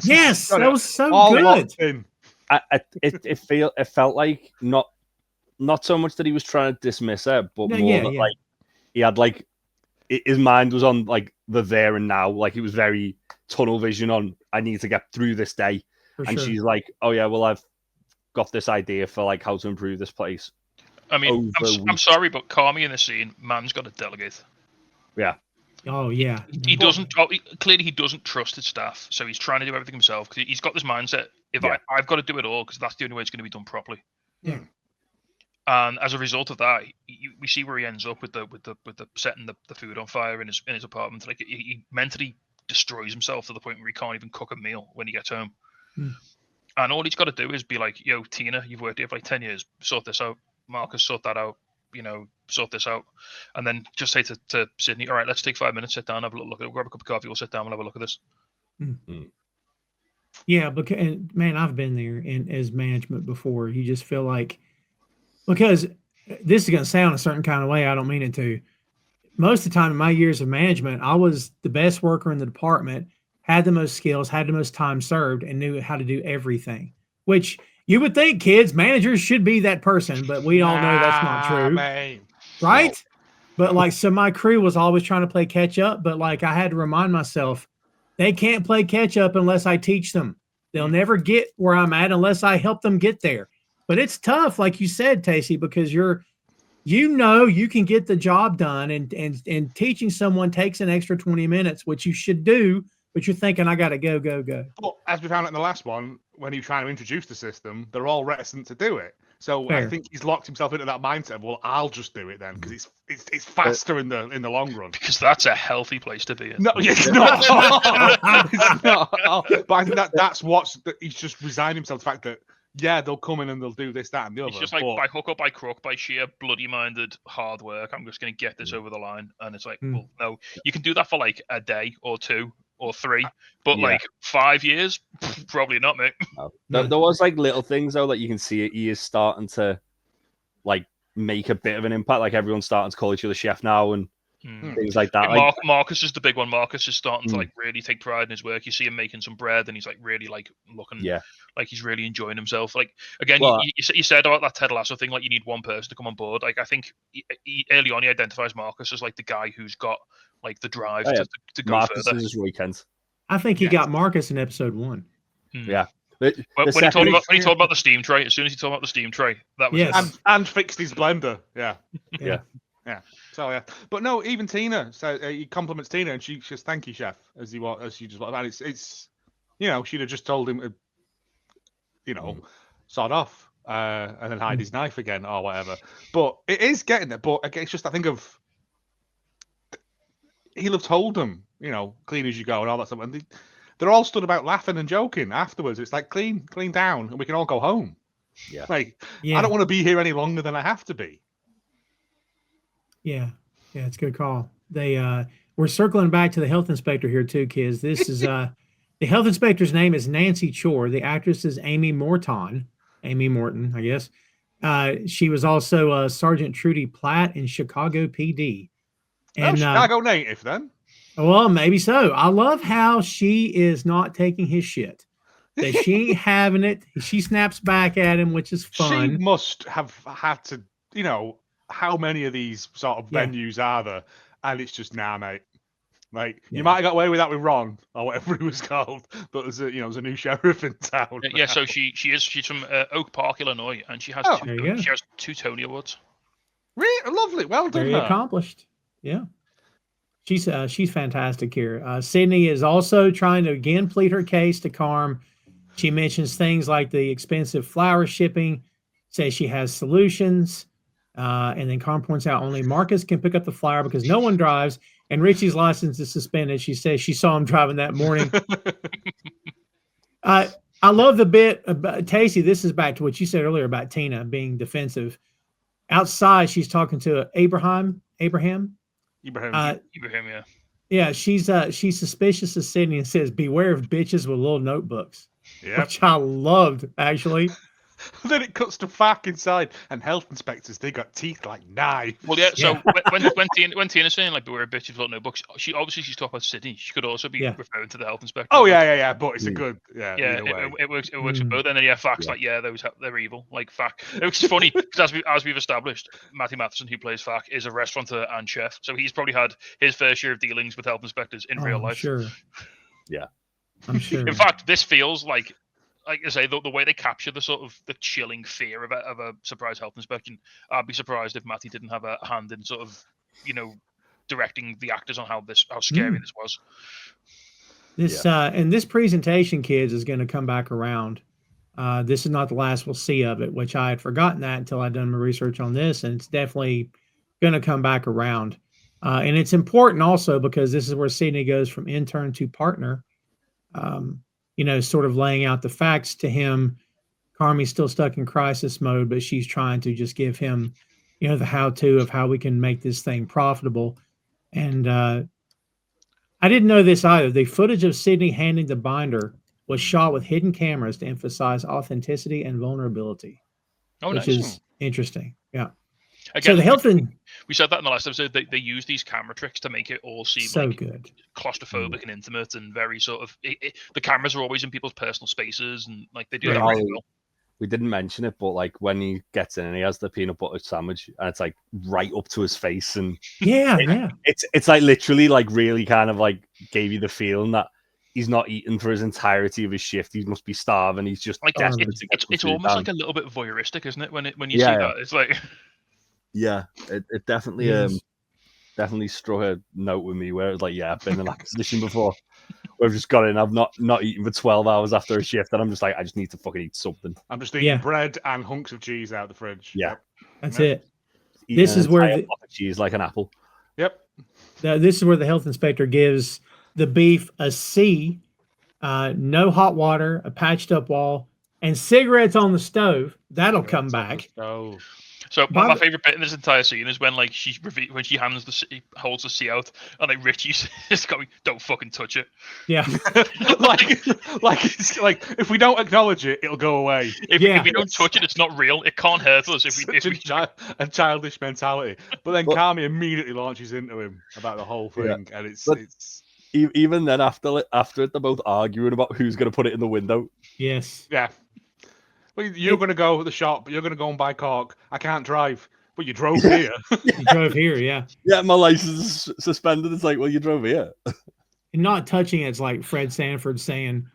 Yes, that was so good. It felt like not so much that he was trying to dismiss her, but more that like he had like his mind was on like the there and now. Like he was very tunnel vision on, I need to get through this day. She's like, oh yeah, well I've got this idea for like how to improve this place. I mean, I'm sorry, but Carmi in the scene, man's got to delegate. Yeah. Oh yeah. He doesn't. Clearly, he doesn't trust his staff, so he's trying to do everything himself because he's got this mindset. If I've got to do it all because that's the only way it's going to be done properly. Yeah. And as a result of that, we see where he ends up with the setting the food on fire in his apartment. Like he mentally destroys himself to the point where he can't even cook a meal when he gets home. And all he's got to do is be like, "Yo, Tina, you've worked here for like 10 years. Sort this out. Marcus, sort that out. Sort this out." And then just say to Sydney, "All right, let's take 5 minutes, sit down, have a look at it. Grab a cup of coffee, we'll sit down, we'll have a look at this." Yeah, because man, I've been there as management before. You just feel like, because this is going to sound a certain kind of way, I don't mean it to. Most of the time in my years of management, I was the best worker in the department, had the most skills, had the most time served, and knew how to do everything. Which you would think managers should be that person, but we all know that's not true. Man. Right? No. But like, so my crew was always trying to play catch up, but like I had to remind myself, they can't play catch up unless I teach them. They'll never get where I'm at unless I help them get there. But it's tough, like you said, Tacey, because you can get the job done, and teaching someone takes an extra 20 minutes, which you should do, but you're thinking, I got to go. Well, as we found out in the last one, when he was trying to introduce the system, they're all reticent to do it. So fair. I think he's locked himself into that mindset of, well, I'll just do it then, because it's faster in the long run. Because that's a healthy place to be in. No, it's not. It's not. But I think that's he's just resigned himself to the fact that, they'll come in and they'll do this, that, and the other. It's just like, by hook or by crook, by sheer bloody-minded hard work, I'm just going to get this over the line. And it's like, well, no. You can do that for like a day or 2 or 3, but like 5 years, probably not, mate. No. There was like little things though that you can see he is starting to like make a bit of an impact. Like everyone's starting to call each other chef now and things like that. Marcus is the big one. Marcus is starting to like really take pride in his work. You see him making some bread, and he's like really like looking like he's really enjoying himself. Like again, you said about that Ted Lasso thing. Like you need one person to come on board. Like I think he early on he identifies Marcus as like the guy who's got like the drive to go Marcus further. Is weekends. I think he got Marcus in episode 1. Yeah. But when he told about the steam tray, as soon as he told about the steam tray, that was and fixed his blender. Yeah. So but no, even Tina. So he compliments Tina, and she says, "Thank you, chef." As she just and it's she'd have just told him to, sod off, and then hide his knife again or whatever. But it is getting there. But again, it's just I think of he loved Hold'em, clean as you go and all that stuff. And they're all stood about laughing and joking afterwards. It's like clean down, and we can all go home. Yeah. I don't want to be here any longer than I have to be. Yeah, it's a good call. We're circling back to the health inspector here too, kids. This is the health inspector's name is Nancy Chore. The actress is Amy Morton, I guess. She was also Sergeant Trudy Platt in Chicago PD. And Chicago native then. well, maybe so. I love how she is not taking his shit. That she ain't having it. She snaps back at him, which is fun. She must have had to, how many of these sort of venues are there? And it's just, nah, mate. Like, you might have got away with that with Ron, or whatever he was called, but there's a new sheriff in town. Yeah, so she's from Oak Park, Illinois, and she has two Tony Awards. Really lovely, well done. Very accomplished. Yeah. She's fantastic here. Sydney is also trying to again plead her case to Carm. She mentions things like the expensive flower shipping, says she has solutions, and then Carm points out only Marcus can pick up the flower because no one drives, and Richie's license is suspended. She says she saw him driving that morning. I love the bit about Tacey. This is back to what you said earlier about Tina being defensive. Outside, she's talking to Abraham. Yeah. Yeah, she's suspicious of Sydney and says, "Beware of bitches with little notebooks." Yeah, which I loved actually. Then it cuts to Fack inside, and health inspectors, they got teeth like knives. Well, yeah. So when Tina's saying like beware of bitches with little notebooks, she's talking about Sydney. She could also be referring to the health inspector. Oh yeah. But it's a good it works for both. And then Fack's like, they're evil. Like Fack. It's funny because as we've established, Matthew Matheson, who plays Fack, is a restaurateur and chef, so he's probably had his fair share of dealings with health inspectors in real life. Sure. Yeah. I'm sure. In fact, this feels like I say, the way they capture the sort of the chilling fear of a surprise health inspection. I'd be surprised if Matty didn't have a hand in sort of, directing the actors on how scary this was. And this presentation, kids, is going to come back around. This is not the last we'll see of it, which I had forgotten that until I'd done my research on this, and it's definitely going to come back around. And it's important also because this is where Sydney goes from intern to partner. Sort of laying out the facts to him. Carmi's still stuck in crisis mode, but she's trying to just give him, the how-to of how we can make this thing profitable. And I didn't know this either. The footage of Sydney handing the binder was shot with hidden cameras to emphasize authenticity and vulnerability, which is interesting. Yeah. Again, so the health we said that in the last episode. They use these camera tricks to make it all seem so good, claustrophobic and intimate, and very sort of. The cameras are always in people's personal spaces, and like they do that really well. We didn't mention it, but like when he gets in and he has the peanut butter sandwich, and it's like right up to his face, and it's like literally like really kind of like gave you the feeling that he's not eating for his entirety of his shift. He must be starving. He's just like it's almost like a little bit voyeuristic, isn't it? When you see that, it's like. Yeah, it definitely definitely struck a note with me where it's like, I've been in that position before. We've just got in. I've not eaten for 12 hours after a shift, and I'm just like, I just need to fucking eat something. I'm just eating bread and hunks of cheese out of the fridge. Yeah, that's it. This is where the cheese like an apple. Yep. This is where the health inspector gives the beef a C, no hot water, a patched up wall, and cigarettes on the stove. That'll come back. So my favorite bit in this entire scene is when like when she holds the C out, and like Richie is going, "Don't fucking touch it." Yeah, like if we don't acknowledge it, it'll go away. If we don't touch it, it's not real. It can't hurt us. A childish mentality. But then Carmi immediately launches into him about the whole thing, and it's even then after it, they're both arguing about who's going to put it in the window. Yes. Yeah. Well, you're going to go to the shop, but you're going to go and buy Cork. I can't drive, but you drove here. You drove here, yeah. Yeah, my license is suspended. It's like, well, you drove here. And not touching it's like Fred Sanford saying,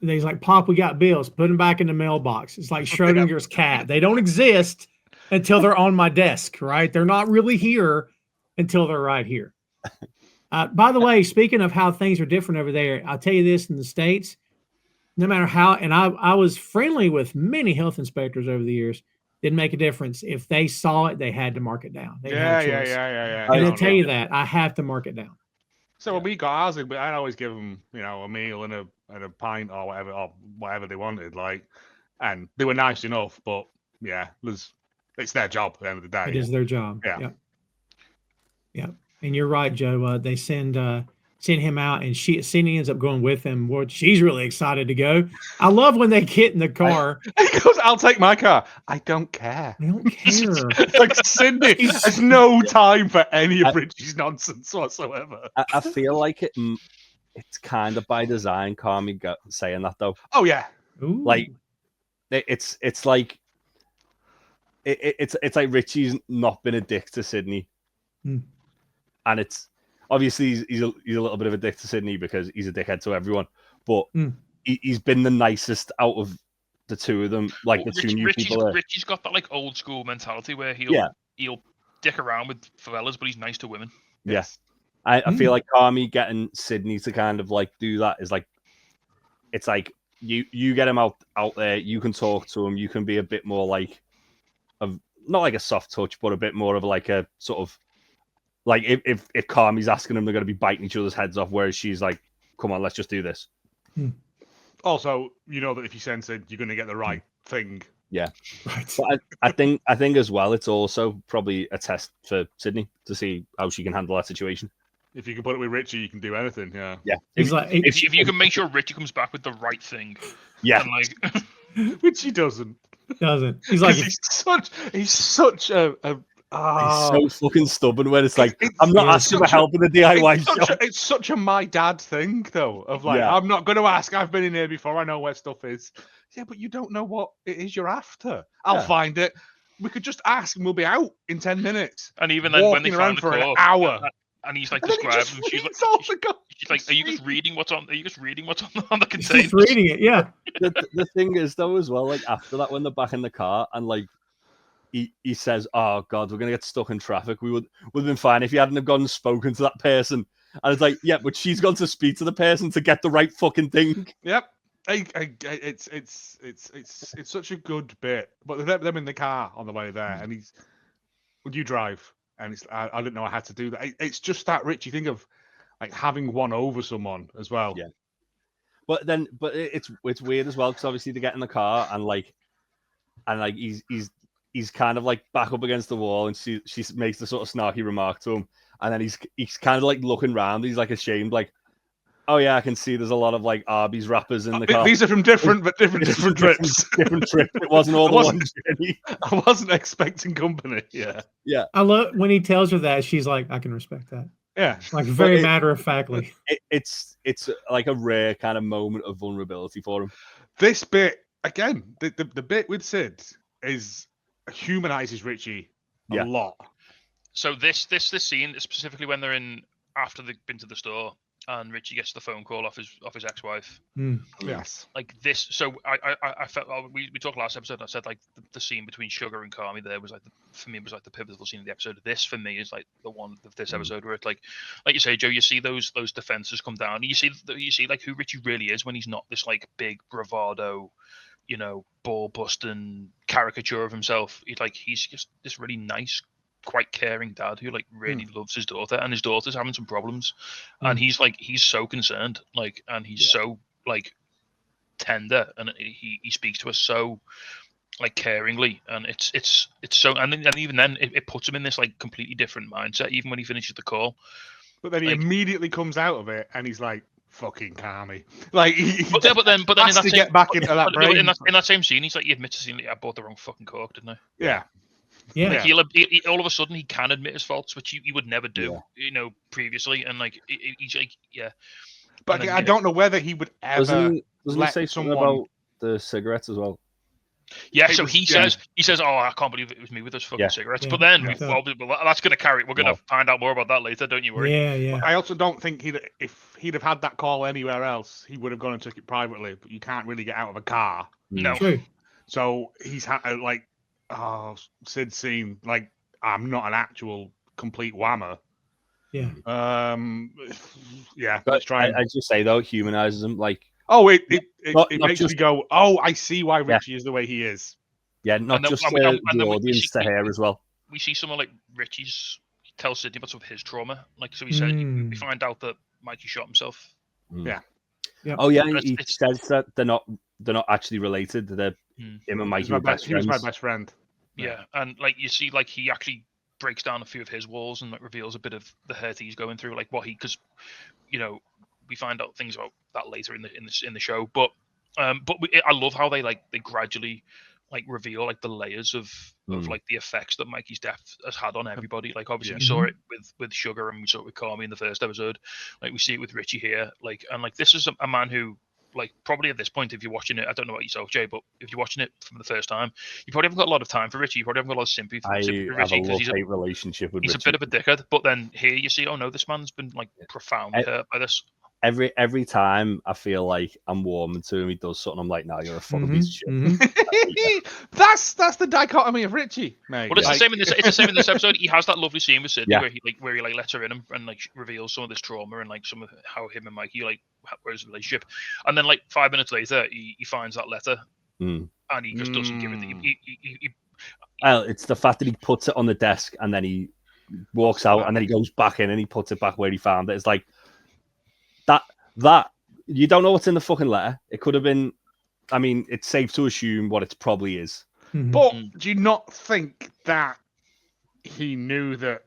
he's like, "Pop, we got bills. Put them back in the mailbox." It's like Schrodinger's cat. They don't exist until they're on my desk, right? They're not really here until they're right here. By the way, speaking of how things are different over there, I'll tell you this in the States. No matter how, and I was friendly with many health inspectors over the years, didn't make a difference. If they saw it, they had to mark it down. Yeah. And I'll tell you that I have to mark it down. So when we got ours, I'd always give them, a meal and a pint or whatever they wanted, like, and they were nice enough. But it's their job at the end of the day. It is their job. Yeah. Yeah, and you're right, Joe. They send him out, and Sydney ends up going with him. Well, she's really excited to go. I love when they get in the car. He goes, "I'll take my car. I don't care." They don't care. Like Sydney has no time for any of Richie's nonsense whatsoever. I feel like it's kind of by design. Carmi saying that though. Oh yeah, Ooh. Like it's like it's like Richie's not been a dick to Sydney, and it's obviously he's a little bit of a dick to Sydney because he's a dickhead to everyone, but he's been the nicest out of the two of them. Like the two new people. Richie's got that like old school mentality where he'll dick around with fellas, but he's nice to women. Yes, I feel like Carmi getting Sydney to kind of like do that is like, it's like you get him out there, you can talk to him, you can be a bit more like not like a soft touch, but a bit more of like a sort of like if Carmi's asking them, they're going to be biting each other's heads off, whereas she's like, come on, let's just do this. Also, you know that if you sense it, you're going to get the right thing. Yeah, right. But I think as well, it's also probably a test for Sydney to see how she can handle that situation. If you can put it with Richie, you can do anything. Yeah. Yeah. If you can make sure Richie comes back with the right thing. Yeah. And like... Which he doesn't. He's like he's such a he's so fucking stubborn when it's like, I'm not asking for help in the DIY shop. It's such a my dad thing, though, of like, I'm not going to ask. I've been in here before. I know where stuff is. Yeah, but you don't know what it is you're after. I'll find it. We could just ask and we'll be out in 10 minutes. And even then, when they find the for car, an hour. And he's like describing, she's like, "Are you just reading what's on? Are you just reading what's on the container?" He's reading it, yeah. The thing is, though, as well, like after that, when they're back in the car, and like he says, "Oh God, we're gonna get stuck in traffic. We would have been fine if you hadn't have gone and spoken to that person." And it's like, yeah, but she's gone to speak to the person to get the right fucking thing. Yep. It's such a good bit. But them in the car on the way there, and would you drive? And I didn't know I had to do that. It's just that Richie thing of like having one over someone as well. Yeah. But it's weird as well because obviously they get in the car and he's kind of like back up against the wall and she makes the sort of snarky remark to him and then he's kind of like looking around. He's like ashamed, like, oh yeah, I can see there's a lot of like Arby's wrappers in the car. These are from different trips. Different trips. It wasn't all the one journey. I wasn't expecting company. Yeah. Yeah. I love when he tells her that, she's like, I can respect that. Yeah. Like very matter of factly. It's like a rare kind of moment of vulnerability for him. This bit, again, the bit with Sid humanizes Richie a lot. So this scene, specifically when they're in after they've been to the store and Richie gets the phone call off his ex-wife. Yes. Like this. So I felt we talked last episode. And I said like the scene between Sugar and Carmi there was like for me it was like the pivotal scene of the episode. This for me is like the one of this episode where it's like you say, Joe, you see those defenses come down. And you see like who Richie really is when he's not this like big bravado, ball busting caricature of himself. He's just this really nice, quite caring dad who like really loves his daughter, and his daughter's having some problems, and he's so concerned, like, and he's so like tender, and he speaks to us so like caringly, and it's so, and even then it puts him in this like completely different mindset even when he finishes the call. But then he immediately comes out of it and he's like, fucking Carmi. Like, but then has to get back into that brain. In that same scene, he's like, he admits to saying, I bought the wrong fucking cork, didn't I? Yeah. Yeah. Like he all of a sudden he can admit his faults, which he would never do, previously, and like he's like, yeah. But then, I don't know whether he would ever doesn't let he say someone about the cigarettes as well. Yeah, so he says, oh, I can't believe it was me with those fucking cigarettes. But then that's going to carry. We're going to find out more about that later. Don't you worry. Yeah. I also don't think if he'd have had that call anywhere else, he would have gone and took it privately. But you can't really get out of a car. No. True. So he's had like, Sid scene, like, I'm not an actual complete whammer. Yeah. Yeah. But let's try. I just say though, it humanizes him. Like, it not makes just, me go, oh, I see why Richie is the way he is. Yeah, not just the audience to hear as well. We see someone like Richie's tell Sidney about some of his trauma. Like, so he said, we find out that Mikey shot himself. Yeah. Oh yeah, he says that they're not actually related. They're him and Mikey. He was my best friend. Yeah, and like you see, like he actually breaks down a few of his walls and like reveals a bit of the hurt he's going through, like what he, because we find out things about that later in the show, but I love how they gradually like reveal like the layers of like the effects that Mikey's death has had on everybody. Like obviously we saw it with Sugar, and we saw it with Carmi in the first episode. Like we see it with Richie here. Like, and like this is a man who, like, probably at this point, if you're watching it, I don't know about yourself, Jay, but if you're watching it from the first time, you probably haven't got a lot of time for Richie. You probably haven't got a lot of sympathy for Richie. I have a love-hate relationship with Richie. He's a bit of a dickhead, but then here you see, oh no, this man's been like profoundly hurt by this. Every time I feel like I'm warming to him, he does something. I'm like, "No, you're a fucking piece of shit." That's the dichotomy of Richie, mate. Well, it's the same in this. It's the same in this episode. He has that lovely scene with Sydney where he lets her in and like reveals some of this trauma and like some of how him and Mikey like were his relationship. And then like 5 minutes later, he finds that letter and he just doesn't give it. Well, it's the fact that he puts it on the desk and then he walks out and then he goes back in and he puts it back where he found it. It's like. That you don't know what's in the fucking letter. It could have been. I mean, it's safe to assume what it probably is. But do you not think that he knew that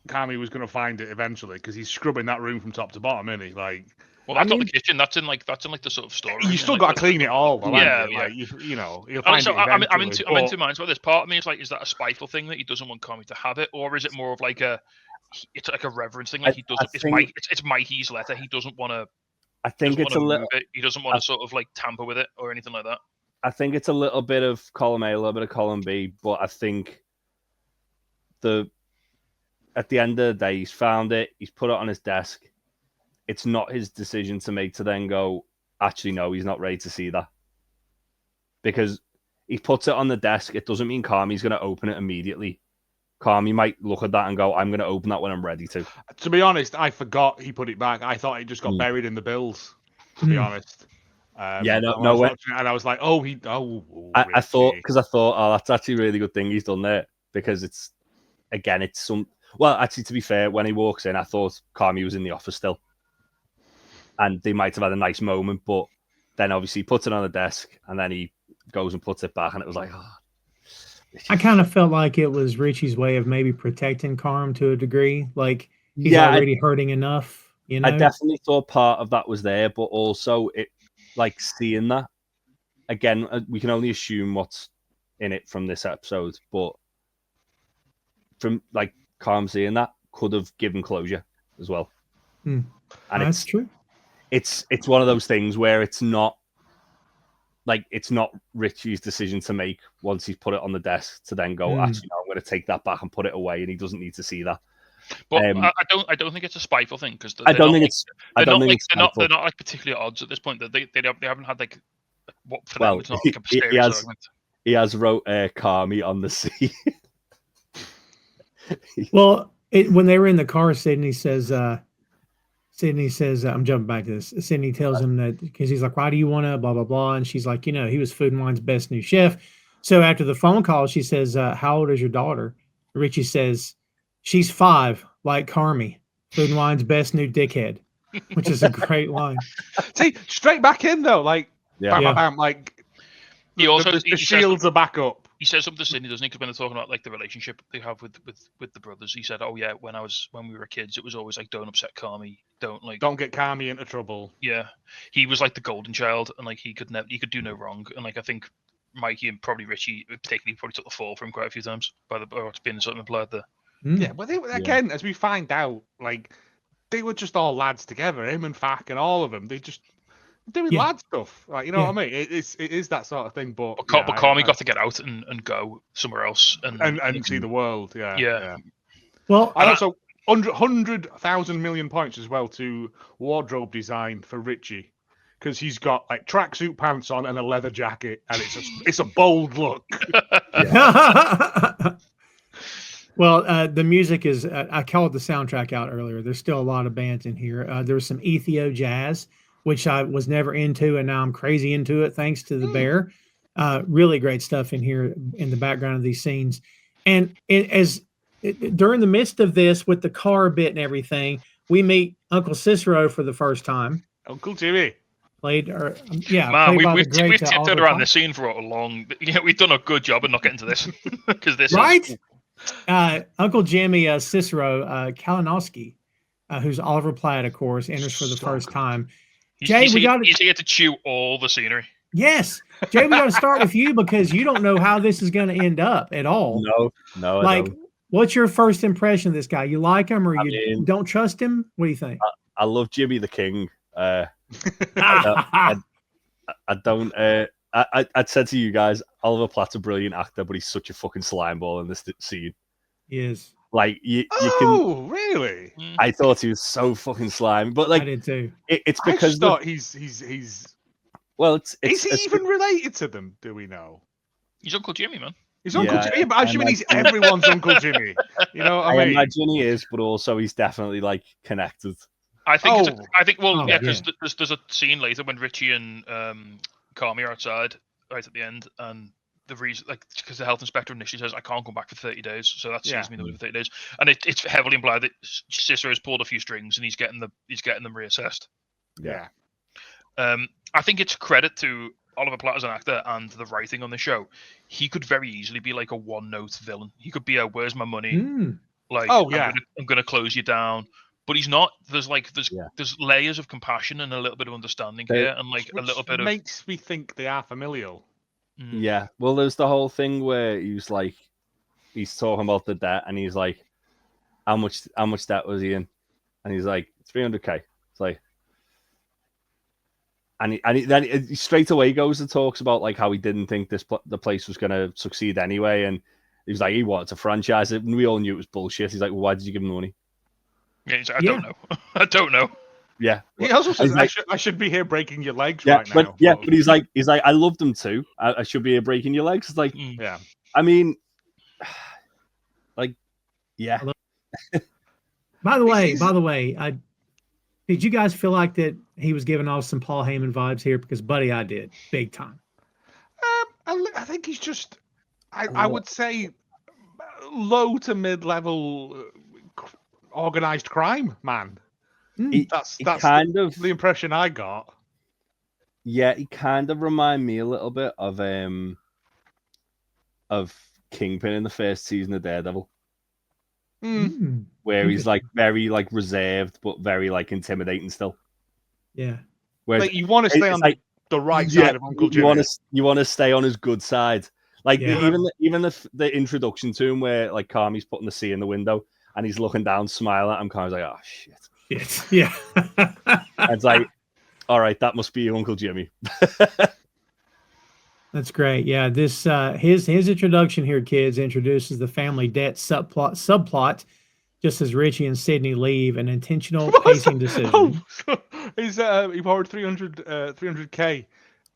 Carmi was going to find it eventually? Because he's scrubbing that room from top to bottom, isn't he? Like, well, that's not the kitchen. That's in like the sort of story. You still got to clean it all. Though, yeah. Like, you know, you'll find it I'm eventually, in two minds about this. Part of me is like, is that a spiteful thing that he doesn't want Carmi to have it, or is it more of like it's like a reverence thing? Like he doesn't. It's Mikey's letter. He doesn't want to. I think it's a little. He doesn't want to sort of like tamper with it or anything like that. I think it's a little bit of column A, a little bit of column B, but I think at the end of the day, he's found it. He's put it on his desk. It's not his decision to make to then go, actually, no, he's not ready to see that. Because he puts it on the desk. It doesn't mean Carmi's going to open it immediately. Carmi might look at that and go, I'm going to open that when I'm ready to. To be honest, I forgot he put it back. I thought it just got buried in the bills, to be honest. No way. And I was like, I thought, oh, that's actually a really good thing he's done there. Because it's some... Well, actually, to be fair, when he walks in, I thought Carmi was in the office still. And they might have had a nice moment, but then obviously he puts it on the desk and then he goes and puts it back and it was like, oh. I kind of felt like it was Richie's way of maybe protecting Carm to a degree. Like he's already hurting enough, you know? I definitely thought part of that was there, but also it, like seeing that again, we can only assume what's in it from this episode, but from like Carm seeing that could have given closure as well. And that's true. It's one of those things where it's not Richie's decision to make once he's put it on the desk to then go, actually, no, I'm going to take that back and put it away, and he doesn't need to see that. But I don't think it's a spiteful thing because they're not like particularly at odds at this point. That they haven't had like what for them it's not like a mysterious argument. He has wrote Carmi on the sea. Well, when they were in the car, Sydney says, I'm jumping back to this. Sydney tells him that because he's like, why do you want to blah, blah, blah. And she's like, he was Food and Wine's best new chef. So after the phone call, she says, how old is your daughter? Richie says, she's 5, like Carmi, Food and Wine's best new dickhead, which is a great line. See, straight back in though, like, bam, like, the shields are back up. He says something to Sydney, doesn't he? Because when they're talking about like the relationship they have with the brothers, he said, "Oh yeah, when we were kids, it was always like don't upset Carmi, don't get Carmi into trouble." Yeah, he was like the golden child, and like he could do no wrong, and like I think Mikey and probably Richie, particularly, probably took the fall for him quite a few times by being something implied there. Yeah, well, again, as we find out, like they were just all lads together, him and Fak and all of them. They just doing lad stuff, like what I mean. It is that sort of thing, but Carmi got to get out and go somewhere else and see the world. Yeah. Well, and also 100,000 million points as well to wardrobe design for Richie because he's got like tracksuit pants on and a leather jacket, and it's a bold look. Well, the music is. I called the soundtrack out earlier. There's still a lot of bands in here. There's some Ethio jazz, which I was never into, and now I'm crazy into it thanks to the Bear. Really great stuff in here in the background of these scenes. And during the midst of this, with the car bit and everything, we meet Uncle Cicero for the first time. Uncle Jimmy. We've tiptoed around this scene for a long. We've done a good job of not getting to this because this right. Uncle Jimmy Cicero Kalinowski, who's Oliver Platt, of course, enters for the So first good. time. He's, Jay, he's, we here, got he's here to chew all the scenery. yes, Jay, we got to start with you because you don't know how this is going to end up at all. No, I Like, don't. what's your first impression of this guy? You like him or I you mean- don't trust him? What do you think? I love Jimmy the King. I don't. I said to you guys, Oliver Platt's a brilliant actor, but he's such a fucking slime ball in this scene. He is. Like you can. Oh, really? I thought he was so fucking slimy, but like I did too. it's I because just thought he's. well, Is he even related to them? Do we know? He's Uncle Jimmy, man. He's Uncle Yeah, Jimmy, but I'm assuming he's everyone's Uncle Jimmy. You know what I I mean? imagine he is, but also he's definitely like connected. I think. Oh. Well, Oh, yeah, because yeah. there's a scene later when Richie and Carmi are outside right at the end, and the reason, like, because the health inspector initially says I can't come back for 30 days, so that sees me for 30 days, and it's heavily implied that Cicero's pulled a few strings and he's getting them reassessed. Yeah. I think it's credit to Oliver Platt as an actor and the writing on the show. He could very easily be like a one-note villain. He could be a "Where's my money?" Mm. Like, Oh, yeah. I'm gonna close you down. But he's not. There's Yeah. there's layers of compassion and a little bit of understanding here, and like a Which little bit of makes me think they are familial. Yeah. Well, there's the whole thing where he's talking about the debt, and he's like, how much debt was he in? And he's like, 300K. It's like, and then he straight away goes and talks about like how he didn't think the place was going to succeed anyway, and he's like, he wanted to franchise it, and we all knew it was bullshit. He's like, well, why did you give him the money? Yeah, he's like, I don't know. I don't know. Yeah. He also says, like- I should be here breaking your legs Yeah, right now. but he's like, I love them too. I should be here breaking your legs. It's like, Yeah. I mean, like, yeah. By the He's- way, did you guys feel like that he was giving off some Paul Heyman vibes here? Because, buddy, I did big time. I think he's just, I would say, low to mid-level organized crime man. That's kind of the impression I got. Yeah, he kind of remind me a little bit of Kingpin in the first season of Daredevil, Mm. where he's like very like reserved but very like intimidating still. Yeah. Whereas Like, you want to stay on the right side of Uncle Jimmy. You want to stay on his good side. Like Yeah. even the introduction to him where like Carmi's putting the C in the window and he's looking down, smiling at him, kind of like, oh shit. Yes. Yeah. And it's like, all right, that must be your Uncle Jimmy. That's great. Yeah, this his introduction here, kids, introduces the family debt subplot just as Richie and Sydney leave, an intentional pacing decision. Oh, he borrowed 300K.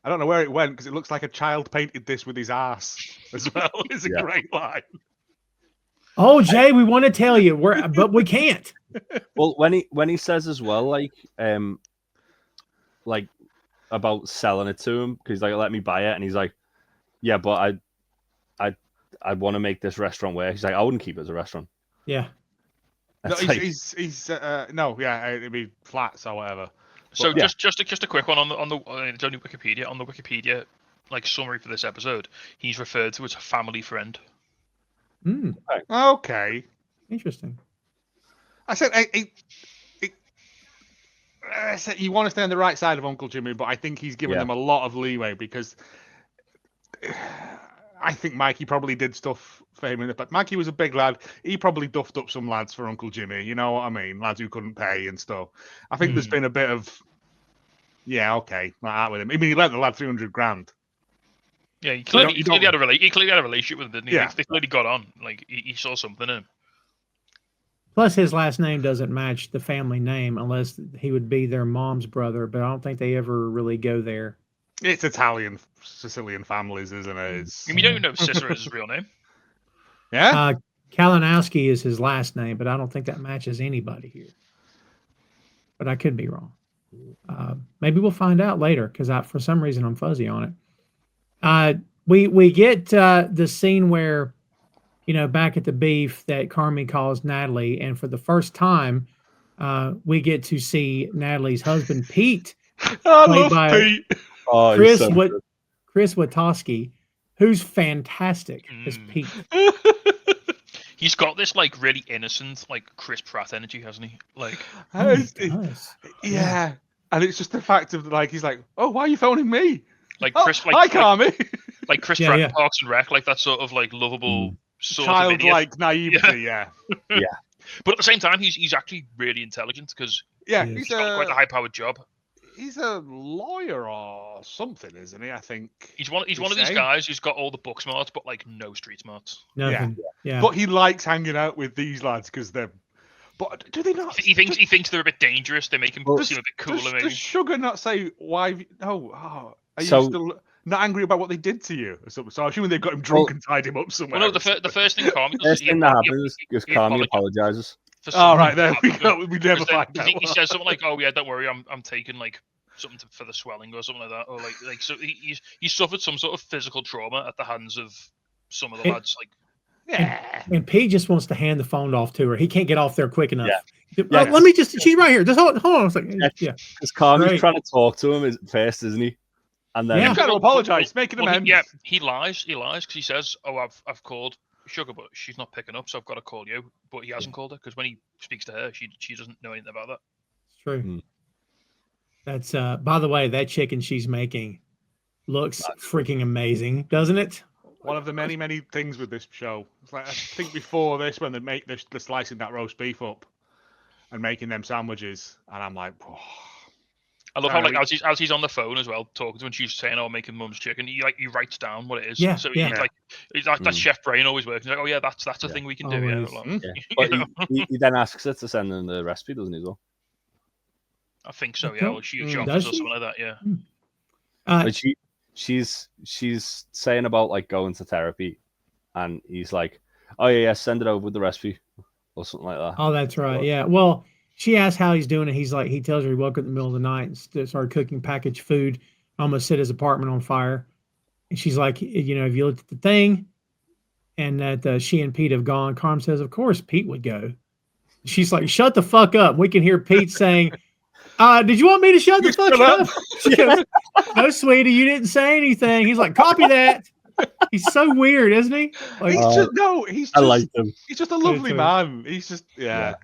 I don't know where it went because it looks like a child painted this with his ass as well. It's a great line. Oh, Jay, we want to tell you, but we can't. Well, when he says as well, like about selling it to him, because he's like, let me buy it, and he's like, yeah, but I want to make this restaurant work. He's like, I wouldn't keep it as a restaurant. Yeah. No, That's like- it'd be flats or whatever. So yeah. just a quick one on the it's only Wikipedia. On the Wikipedia like summary for this episode, he's referred to as a family friend. Mm, Okay. interesting. I said, I said you want to stay on the right side of Uncle Jimmy, but I think he's given them a lot of leeway because I think Mikey probably did stuff for him. But Mikey was a big lad. He probably duffed up some lads for Uncle Jimmy. You know what I mean? Lads who couldn't pay and stuff. I think there's been a bit of, okay, like that with him. I mean, he lent the lad 300 grand. Yeah, he clearly had a relationship with him, didn't he? Yeah. They clearly got on. Like he saw something in him. Plus, his last name doesn't match the family name unless he would be their mom's brother, but I don't think they ever really go there. It's Italian, Sicilian families, isn't it? It's, I mean, you don't even know if Cicero's his real name. yeah? Kalinowski is his last name, but I don't think that matches anybody here. But I could be wrong. Maybe we'll find out later because for some reason I'm fuzzy on it. We get the scene where, back at the beef that Carmi calls Natalie, and for the first time, we get to see Natalie's husband Pete, I played by love Pete. Oh, Chris he's so good. Chris Witowski, who's fantastic as Pete. He's got this like really innocent, like Chris Pratt energy, hasn't he? Like, He does. yeah. And it's just the fact of like he's like, oh, why are you phoning me? like Oh, Chris, hi, Carmi. like Chris Yeah, Pratt yeah. in Parks and Rec, like that sort of like lovable sort of idiot. Childlike naivety, yeah. But at the same time, he's actually really intelligent because Yeah, He is. he's got quite a high-powered job. he's a lawyer or something, isn't he? I think He's one of these say. guys who's got all the book smarts, but like no street smarts. Nothing. Yeah. But he likes hanging out with these lads because they're. But do they not? He thinks they're a bit dangerous. They make him seem a bit cooler. Maybe. Does Sugar not say why? No. Oh, are you So- still not angry about what they did to you? Or something? So I'm assuming they've got him drunk and tied him up somewhere. Well, no, the first thing Carmi does First is thing that happens is Carmi apologizes. Oh, right, there we go. We never find out. He says something like, "Oh yeah, don't worry, I'm taking like something for the swelling or something like that," or like so he suffered some sort of physical trauma at the hands of some of the lads. Like, Yeah. And Pete just wants to hand the phone off to her. He can't get off there quick enough. Yeah. Let me just. She's right here. Just hold on a second. Yeah. Because Carmi's Right. trying to talk to him first, isn't he? And then Yeah. You've got to apologise, make an well, amends. he lies because he says, "Oh, I've called Sugar, but she's not picking up, so I've got to call you." But he hasn't called her because when he speaks to her, she doesn't know anything about that. It's true. Mm. That's by the way, that chicken she's making looks freaking amazing, doesn't it? One of the many, many things with this show. It's like I think before this, when they're slicing that roast beef up and making them sandwiches, and I'm like, oh. I love how like as he's on the phone as well talking to her, and she's saying, "Oh, making mum's chicken." He writes down what it is. Yeah, So yeah. he's like that chef brain always works. He's like, "Oh yeah, that's a thing we can do." Yeah. Always. Like, But he then asks her to send him the recipe, doesn't he? As well? I think so. Yeah. Or she offers Does or she? something like that. Yeah. Like she's saying about like going to therapy, and he's like, "Oh yeah, send it over with the recipe," or something like that. Oh, that's right. Yeah. Well, she asks how he's doing, and he's like, he tells her he woke up in the middle of the night and started cooking packaged food, almost set his apartment on fire. And she's like, you know, if you looked at the thing, and that she and Pete have gone, Carm says, of course Pete would go. She's like, shut the fuck up. We can hear Pete saying, did you want me to shut the fuck up? She goes, no, sweetie, you didn't say anything. He's like, copy that. He's so weird, isn't he? Like, I like him. He's just a lovely man. He's just that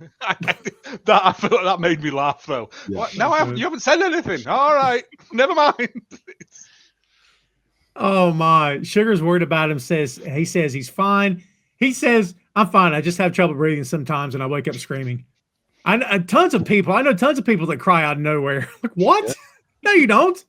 I feel that made me laugh though. Yeah. What? No, you haven't said anything. All right, never mind. oh my, Sugar's worried about him. He says he's fine. He says, I'm fine. I just have trouble breathing sometimes, and I wake up screaming. I know tons of people that cry out of nowhere. Like, what? Yeah. No, you don't.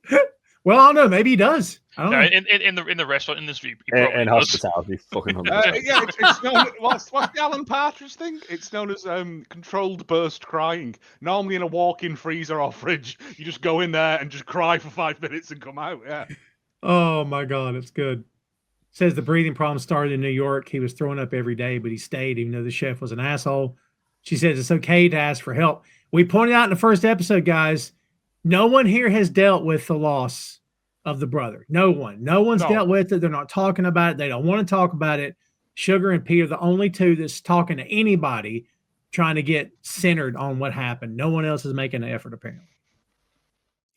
Well, I don't know. Maybe he does. I don't know. In the restaurant industry, he probably In does. hospitality, fucking 100%. It's known, what's the Alan Partridge thing? It's known as controlled burst crying. Normally in a walk-in freezer or fridge, you just go in there and just cry for 5 minutes and come out. Yeah. Oh my God, it's good. Says the breathing problem started in New York. He was throwing up every day, but he stayed even though the chef was an asshole. She says it's okay to ask for help. We pointed out in the first episode, guys, no one here has dealt with the loss of the brother. No one. No one's dealt with it. They're not talking about it. They don't want to talk about it. Sugar and Pete are the only two that's talking to anybody trying to get centered on what happened. No one else is making an effort, apparently.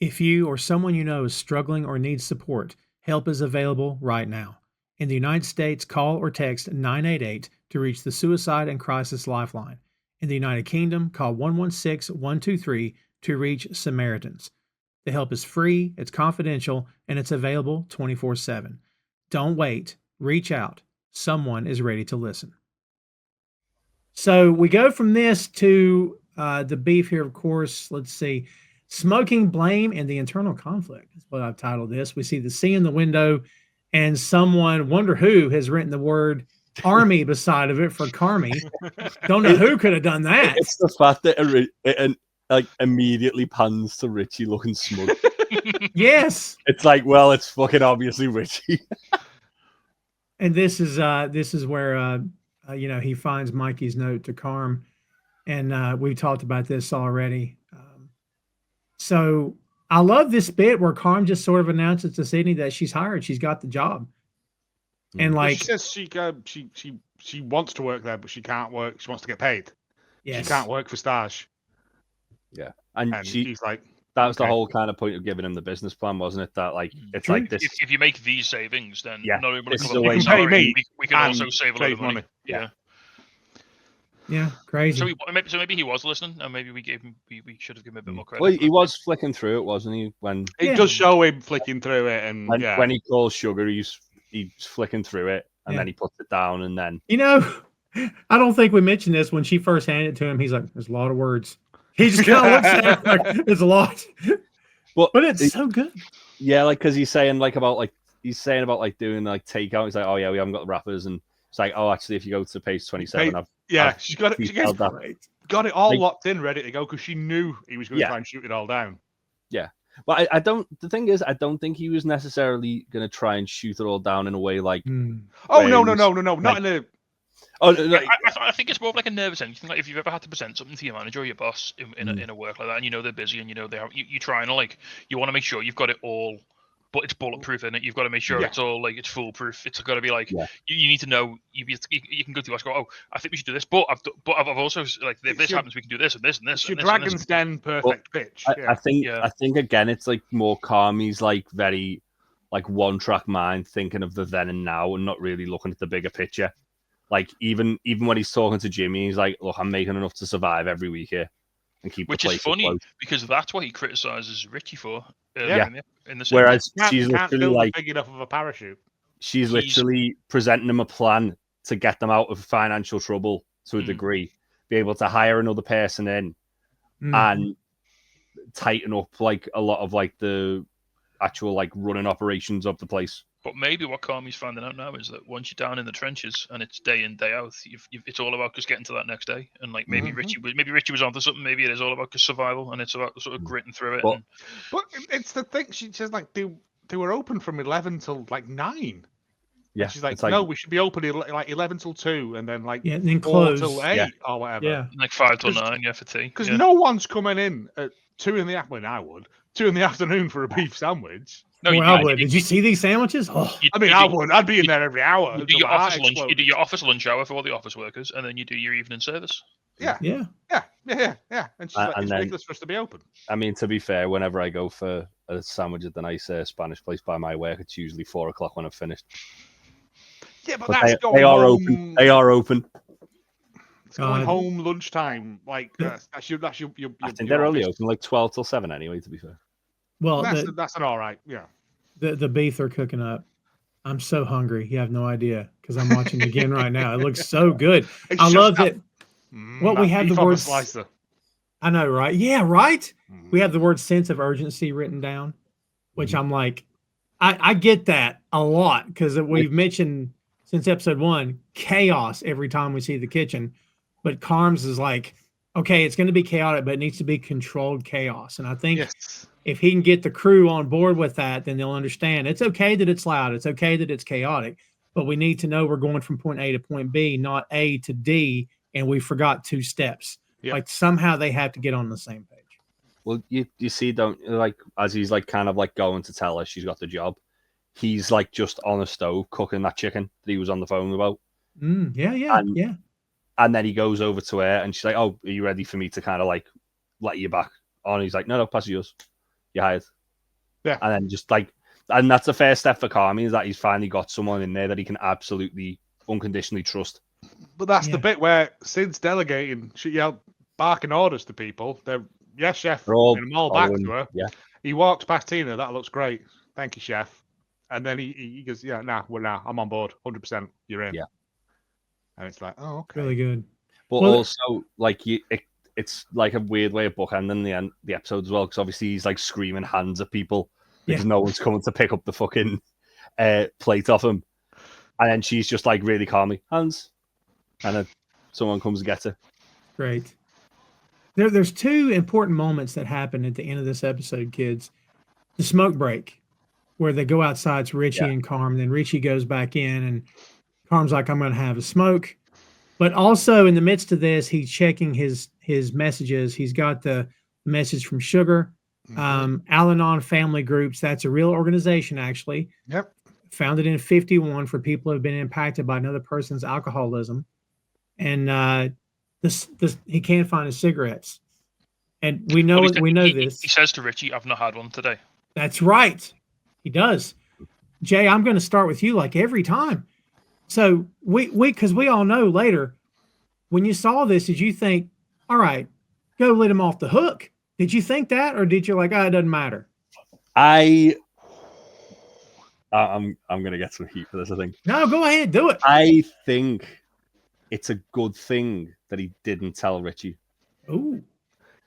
If you or someone you know is struggling or needs support, help is available right now. In the United States, call or text 988 to reach the Suicide and Crisis Lifeline. In the United Kingdom, call 116-123 to reach Samaritans. The help is free, it's confidential, and it's available 24/7. Don't wait. Reach out. Someone is ready to listen. So we go from this to the beef here, of course. Let's see. Smoking blame and the internal conflict is what I've titled this. We see the sea in the window, and someone, wonder who, has written the word army beside of it for Carmi. Don't know who could have done that. It's the fact that it like immediately pans to Richie looking smug. Yes. It's like, well, it's fucking obviously Richie. And this is where he finds Mikey's note to Carm, and we've talked about this already. So I love this bit where Carm just sort of announces to Sydney that she's hired, she's got the job, and like she says she wants to work there, but she can't work. She wants to get paid. yes. She can't work for Stage. Yeah, and he's like, that was the whole kind of point of giving him the business plan, wasn't it? That like it's like this. If you make these savings, then Yeah, not only will this it is cover the way the you salary, pay me we can also save a lot save of money. money. Yeah. Yeah, crazy. So maybe he was listening, and maybe we should have given him a bit more credit. Well, he was flicking through it, wasn't he? When It does show him flicking through it, and when he calls sugar, he's flicking through it, and Yeah. then he puts it down, and then I don't think we mentioned this when she first handed it to him. He's like, "There's a lot of words." He just kind of looks at it like, "It's a lot," but it's so good. Yeah, like because he's saying about doing like takeout. He's like, "Oh yeah, we haven't got the wrappers," and it's like, "Oh, actually, if you go to page 27, she got it. She got it all locked in, ready to go because she knew he was going to try and shoot it all down. Yeah, but I don't. The thing is, I don't think he was necessarily going to try and shoot it all down in a way like. Oh no, not in a. Oh, I think it's more of like a nervous thing. Like if you've ever had to present something to your manager or your boss in a work like that, and you know they're busy, and you know you try and like you want to make sure you've got it all, but it's bulletproof in it. You've got to make sure it's all like it's foolproof. It's got to be like you need to know. You can go to us, go, oh, I think we should do this, but I've also like if this happens, we can do this and this and this. It's your Dragon's Den perfect pitch. I think again, it's like more Carmi's like very like one track mind, thinking of the then and now, and not really looking at the bigger picture. Like even when he's talking to Jimmy, he's like, "Look, I'm making enough to survive every week here and keep." Which the place is funny afloat. because that's what he criticizes Richie for. In the Whereas she's can't literally like big enough of a parachute. She's literally presenting him a plan to get them out of financial trouble to a degree, be able to hire another person in and tighten up like a lot of like the actual like running operations of the place. But maybe what Carmi's finding out now is that once you're down in the trenches and it's day in day out, it's all about just getting to that next day. And like maybe Richie was onto something. Maybe it is all about just survival and it's about sort of gritting through it. But it's the thing. She says like they were open from 11 till like 9. Yeah, she's like, no, we should be open like 11 till 2, and then like and then 4 close till 8 or whatever. Yeah, like 5 till 9, for tea. Because no one's coming in at 2 in the afternoon. I would 2 in the afternoon for a beef sandwich. No, I would. Did you see these sandwiches? Oh, I would. I'd be in there every hour. You do your office lunch. You do your office lunch hour for all the office workers, and then you do your evening service. Yeah. And she's like, it's ridiculous for us to be open. I mean, to be fair, whenever I go for a sandwich at the nice Spanish place by my work, it's usually 4 o'clock when I've finished. Yeah, but that's they are open. They are open. It's going home lunchtime. Like that's your I think they're only open like 12 till 7 anyway. To be fair. Well, that's an all right. Yeah. The beef they're cooking up. I'm so hungry. You have no idea because I'm watching it again right now. It looks so good. I love it. What we have the word slicer. I know, right? Yeah, right. We have the word sense of urgency written down, which I'm like, I get that a lot because we've mentioned since episode 1 chaos every time we see the kitchen, but Carms is like, okay, it's going to be chaotic, but it needs to be controlled chaos, and I think. If he can get the crew on board with that, then they'll understand it's okay that it's loud. It's okay that it's chaotic, but we need to know we're going from point A to point B, not A to D, and we forgot 2 steps. Yep. Like somehow they have to get on the same page. Well, you see, don't like as he's like kind of like going to tell her she's got the job. He's like just on a stove cooking that chicken that he was on the phone about. Yeah. And then he goes over to her and she's like, "Oh, are you ready for me to kind of like let you back on?" He's like, "No, pass it yours. You're hired." Yeah. And then just like, and that's the first step for Carmi is that he's finally got someone in there that he can absolutely unconditionally trust. But that's the bit where Sid's delegating, she yelled barking orders to people. They're yes, chef. They're all back to her. Yeah. He walks past Tina. That looks great. Thank you, chef. And then he goes, yeah, I'm on board. 100%. You're in. Yeah. And it's like, oh, okay. Really good. But also, like, it's like a weird way of bookending the episode as well, because obviously he's like screaming hands at people because no one's coming to pick up the fucking plate off him. And then she's just like really calmly, hands. And then someone comes and gets her. Great. There's 2 important moments that happen at the end of this episode, kids. The smoke break, where they go outside, it's Richie and Carm. Then Richie goes back in, and Carm's like, I'm going to have a smoke. But also in the midst of this, he's checking his messages. He's got the message from Sugar, Al-Anon Family Groups. That's a real organization, actually. Yep. Founded in 1951 for people who have been impacted by another person's alcoholism. And this he can't find his cigarettes. And we know this. He says to Richie, I've not had one today. That's right. He does. Jay, I'm going to start with you like every time. So we because we all know later when you saw this, did you think, all right, go let him off the hook? Did you think that, or did you like, it doesn't matter? I'm gonna get some heat for this, I think. No, go ahead, do it. I think it's a good thing that he didn't tell Richie. Ooh.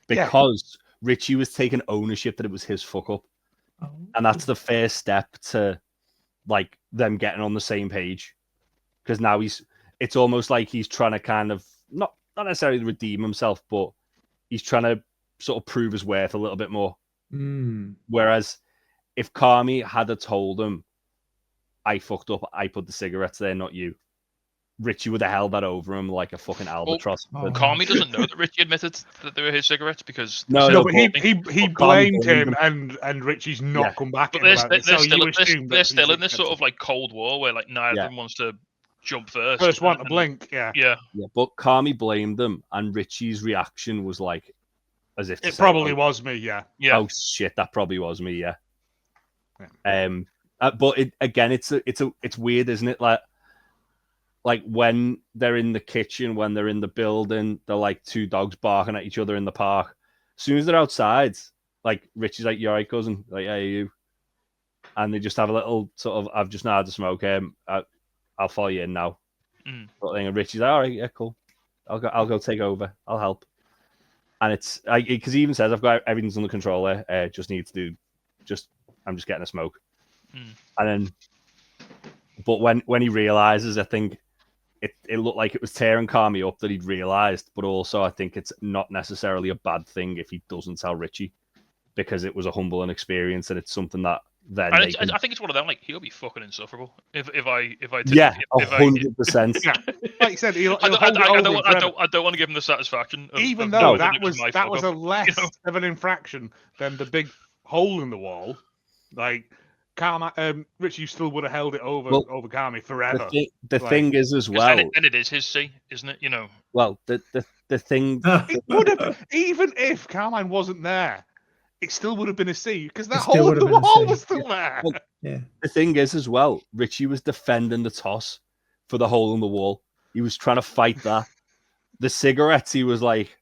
Because Richie was taking ownership that it was his fuck up. Oh. And that's the first step to like them getting on the same page. Because now it's almost like he's trying to kind of not necessarily redeem himself, but he's trying to sort of prove his worth a little bit more. Whereas if Carmi had told him, I fucked up, I put the cigarettes there, not you, Richie would have held that over him like a fucking albatross. Carmi doesn't know that Richie admitted that they were his cigarettes because but he blamed him, and Richie's not come back. But they're still in this sort of like Cold War where like neither of them wants to jump first. First one to blink, yeah. But Carmi blamed them, and Richie's reaction was like, as if to it say, probably was me, yeah. Oh shit, that probably was me, yeah. But it's weird, isn't it? Like when they're in the kitchen, when they're in the building, they're like two dogs barking at each other in the park. As soon as they're outside, like Richie's like, "You all right, cousin?" Like, "Yeah, you." And they just have a little sort of, "I've just now had to smoke. I'll follow you in now." Sort of thing. And Richie's like, "All right, yeah, cool. I'll go take over. I'll help." And it's because he even says, "I've got everything's under control there. Just need to do, I'm just getting a smoke." And then, but when he realizes, I think it looked like it was tearing Carmi up that he'd realized, but also I think it's not necessarily a bad thing if he doesn't tell Richie, because it was a humbling experience and it's something that then I think it's one of them. Like, he'll be fucking insufferable if I 100%. Like you said, I don't want to give him the satisfaction. Even though that was a less of an infraction than the big hole in the wall. Like, Richie still would have held it over Carmi forever. The thing is as well, and it is his C, isn't it? You know. Well, the thing it would have, even if Carmine wasn't there, it still would have been a C because that hole in the wall was still there. Well, the thing is as well, Richie was defending the toss for the hole in the wall. He was trying to fight that. The cigarettes, he was like,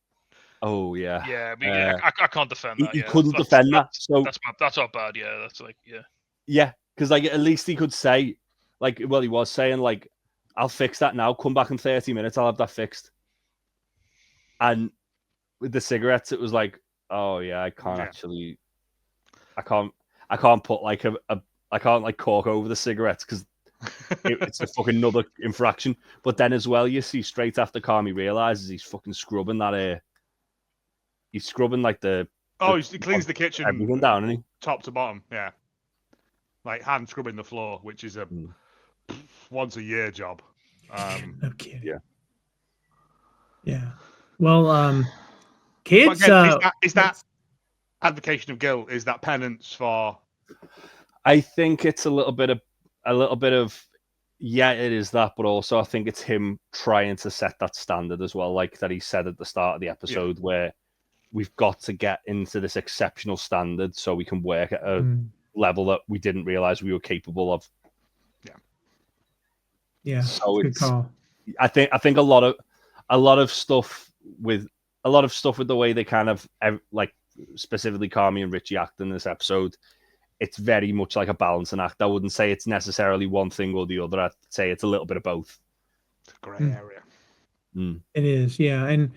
"Oh yeah, I can't defend that." He couldn't defend that. So that's not bad. Yeah, that's like Yeah, because like at least he could say, like, well, he was saying like, "I'll fix that now. Come back in 30 minutes. I'll have that fixed." And with the cigarettes, it was like, "Oh yeah, I can't actually, I can't put like I can't like cork over the cigarettes because it's a fucking another infraction." But then as well, you see straight after Carmi realizes he's fucking scrubbing that he's scrubbing like the he cleans the kitchen everything down, isn't he? Top to bottom, yeah. Like hand scrubbing the floor, which is a once a year job. No kidding. Yeah. Well, kids. Again, is that advocation of guilt? Is that penance for? I think it's a little bit of yeah, it is that, but also I think it's him trying to set that standard as well, like that he said at the start of the episode, where we've got to get into this exceptional standard so we can work at a level that we didn't realize we were capable of. Yeah. So good call. I think a lot of stuff with the way they kind of like specifically Carmi and Richie act in this episode, it's very much like a balancing act. I wouldn't say it's necessarily one thing or the other. I'd say it's a little bit of both. It's a grey area. It is, yeah. And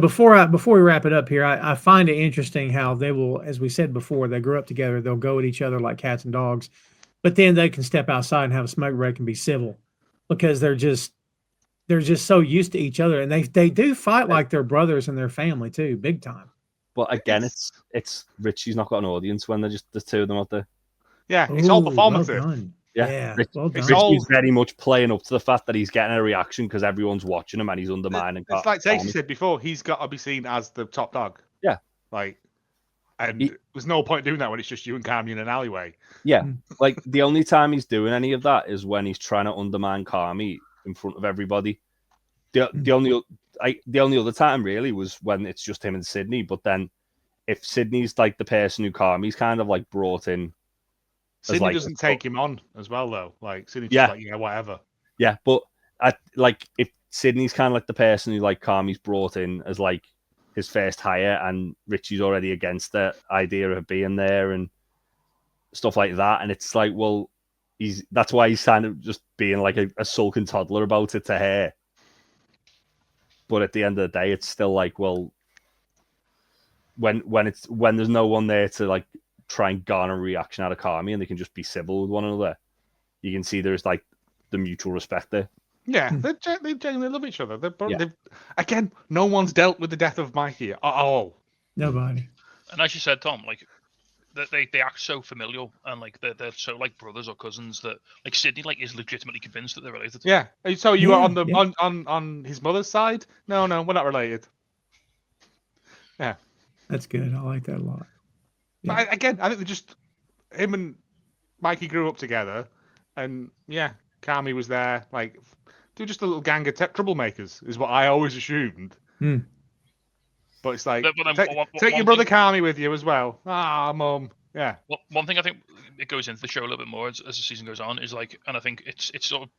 before we wrap it up here, I find it interesting how they will, as we said before, they grew up together. They'll go at each other like cats and dogs, but then they can step outside and have a smoke break and be civil because they're just so used to each other, and they do fight like they're brothers and their family too, big time. But again, it's Richie's not got an audience when they're just the two of them out there. Yeah, it's all performative. Well done. Yeah, well done. Richie's very much playing up to the fact that he's getting a reaction because everyone's watching him and he's undermining. It's like Stacey said before, he's got to be seen as the top dog. Yeah, there's no point doing that when it's just you and Carmi in an alleyway. Yeah, like the only time he's doing any of that is when he's trying to undermine Carmi in front of everybody. The only other time really was when it's just him and Sydney. But then if Sydney's like the person who Carmi's kind of like brought in. Sydney doesn't take him on as well though. Like Sydney's just like, whatever. Yeah, but if Sydney's kind of like the person who like Carmi's brought in as like his first hire, and Richie's already against the idea of being there and stuff like that. And it's like, well, that's why he's kind of just being like a sulking toddler about it to her. But at the end of the day, it's still like, well, when there's no one there to like try and garner a reaction out of Carmi, and they can just be civil with one another, you can see there's like the mutual respect there. Yeah, they genuinely love each other. Again, no one's dealt with the death of Mikey at all. Nobody. And as you said, Tom, like they act so familial, and like they're so like brothers or cousins that like Sydney like is legitimately convinced that they're related. Yeah. So you are Yeah, on his mother's side? No, we're not related. Yeah. That's good. I like that a lot. Yeah. But again, I think him and Mikey grew up together, and yeah, Carmi was there. Like, they're just a little gang of troublemakers, is what I always assumed. Hmm. But it's like, But then take your brother Carmi with you as well. Ah, mum. Yeah. Well, one thing I think it goes into the show a little bit more as the season goes on is like, and I think it's sort of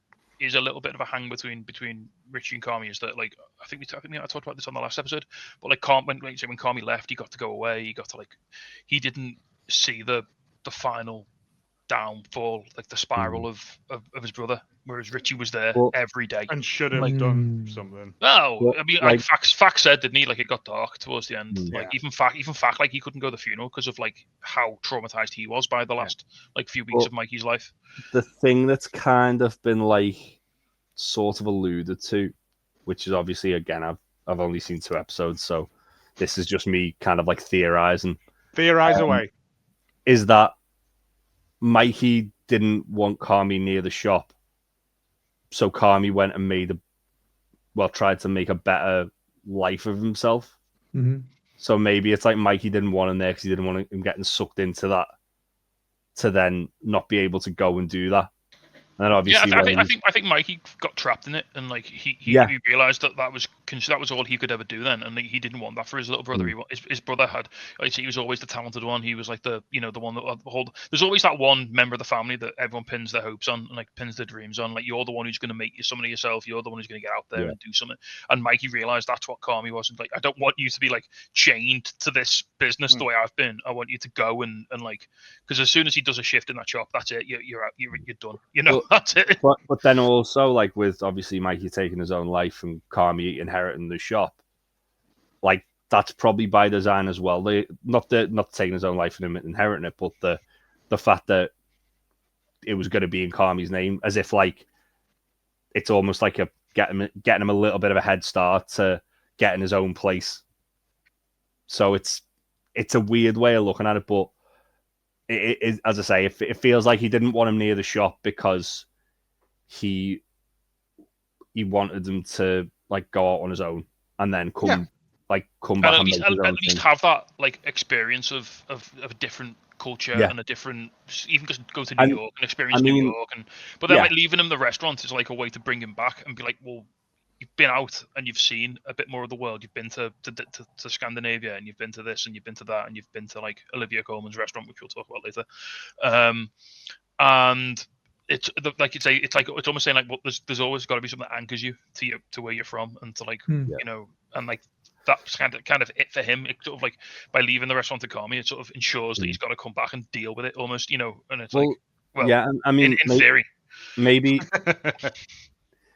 is a little bit of a hang between Richie and Carmi, is that like I think I talked about this on the last episode, but like when Carmi left, he got to go away. He got to like he didn't see the final downfall, like the spiral of his brother, whereas Richie was there every day and should have done something. No, I mean, like Fact said, didn't he? Like it got dark towards the end. Yeah. Like even Fact, like he couldn't go to the funeral because of like how traumatized he was by the last like few weeks of Mikey's life. The thing that's kind of been like sort of alluded to, which is obviously again I've only seen 2 episodes, so this is just me kind of like theorizing. Theorize away. Is that Mikey didn't want Carmi near the shop, so Carmi went and tried to make a better life of himself. Mm-hmm. So maybe it's like Mikey didn't want him there because he didn't want him getting sucked into that, to then not be able to go and do that. And then obviously, I think Mikey got trapped in it, and like he realized that was all he could ever do then, and he didn't want that for his little brother. His brother had, like, he was always the talented one. He was like the one that there's always that one member of the family that everyone pins their hopes on and like pins their dreams on. Like, you're the one who's going to make somebody yourself. You're the one who's going to get out there and do something. And Mikey realized that's what Carmi was. And like, I don't want you to be like chained to this business the way I've been. I want you to go and like, because as soon as he does a shift in that shop, that's it. You're out. You're done. You know. That's it. But then also, like, with obviously Mikey taking his own life and Carmi inheriting the shop, like, that's probably by design as well. They not taking his own life and him inheriting it, but the fact that it was going to be in Carmi's name, as if like it's almost like getting him a little bit of a head start to getting his own place. So it's a weird way of looking at it, but it as I say, it feels like he didn't want him near the shop because he wanted him to like go out on his own and then come back and at least have that like experience of a different culture and a different, even just go to New York and experience New York, but then like leaving him the restaurant is like a way to bring him back and be like, well, you've been out and you've seen a bit more of the world. You've been to Scandinavia, and you've been to this and you've been to that, and you've been to like Olivia Colman's restaurant, which we'll talk about later. And it's like it's almost saying like, well, there's always got to be something that anchors you to where you're from, and to like you know, and like that's kind of it for him. It sort of like, by leaving the restaurant to Carmi, it sort of ensures that he's got to come back and deal with it almost, you know. And it's I mean, in theory, maybe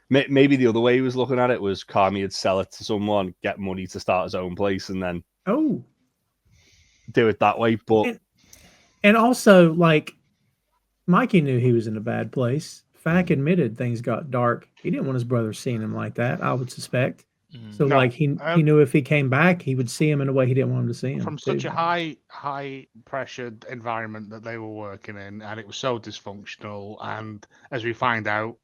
the other way he was looking at it was Carmi would sell it to someone, get money to start his own place, and then do it that way. But and also, like, Mikey knew he was in a bad place. Fack admitted things got dark. He didn't want his brother seeing him like that, I would suspect. So he knew if he came back, he would see him in a way he didn't want him to see him. From such a high pressured environment that they were working in, and it was so dysfunctional. And as we find out,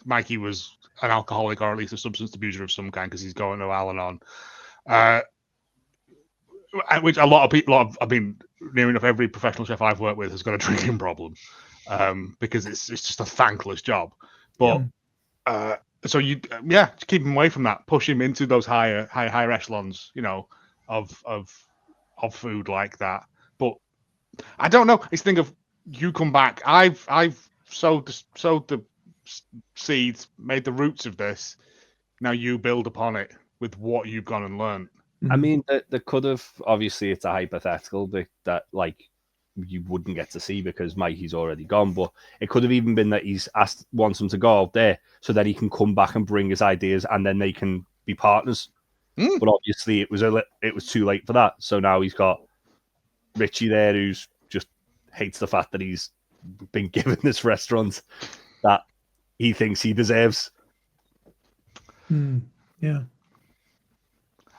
Mikey was an alcoholic, or at least a substance abuser of some kind, because he's going to Al-Anon. Which a lot of people, I mean, near enough every professional chef I've worked with has got a drinking problem, because it's just a thankless job. But so just keep him away from that, push him into those higher echelons, you know, of food like that. But I don't know. It's the thing of, you come back. I've sowed the seeds, made the roots of this. Now you build upon it with what you've gone and learned. I mean, they could have, obviously it's a hypothetical that like you wouldn't get to see because Mikey's already gone, but it could have even been that he's wants him to go out there so that he can come back and bring his ideas and then they can be partners. But obviously it was too late for that. So now he's got Richie there who's just hates the fact that he's been given this restaurant that he thinks he deserves. Yeah.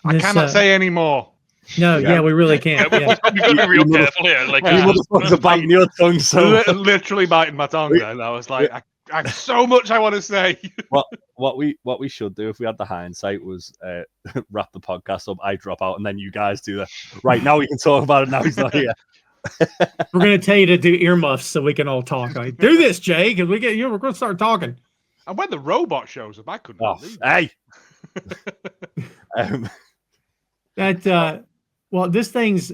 I cannot say any more. No, yeah, we really can't. We've got to be real careful here. Like, You motherfuckers are biting your tongue, so Literally biting my tongue then. I was like, I have so much I want to say. What we should do if we had the hindsight was wrap the podcast up, I drop out, and then you guys do that. Right, now we can talk about it. Now he's not here. We're going to tell you to do earmuffs so we can all talk. Like, do this, Jay, because we're going to start talking. And when the robot shows up, I couldn't believe it. Hey. Well, this thing's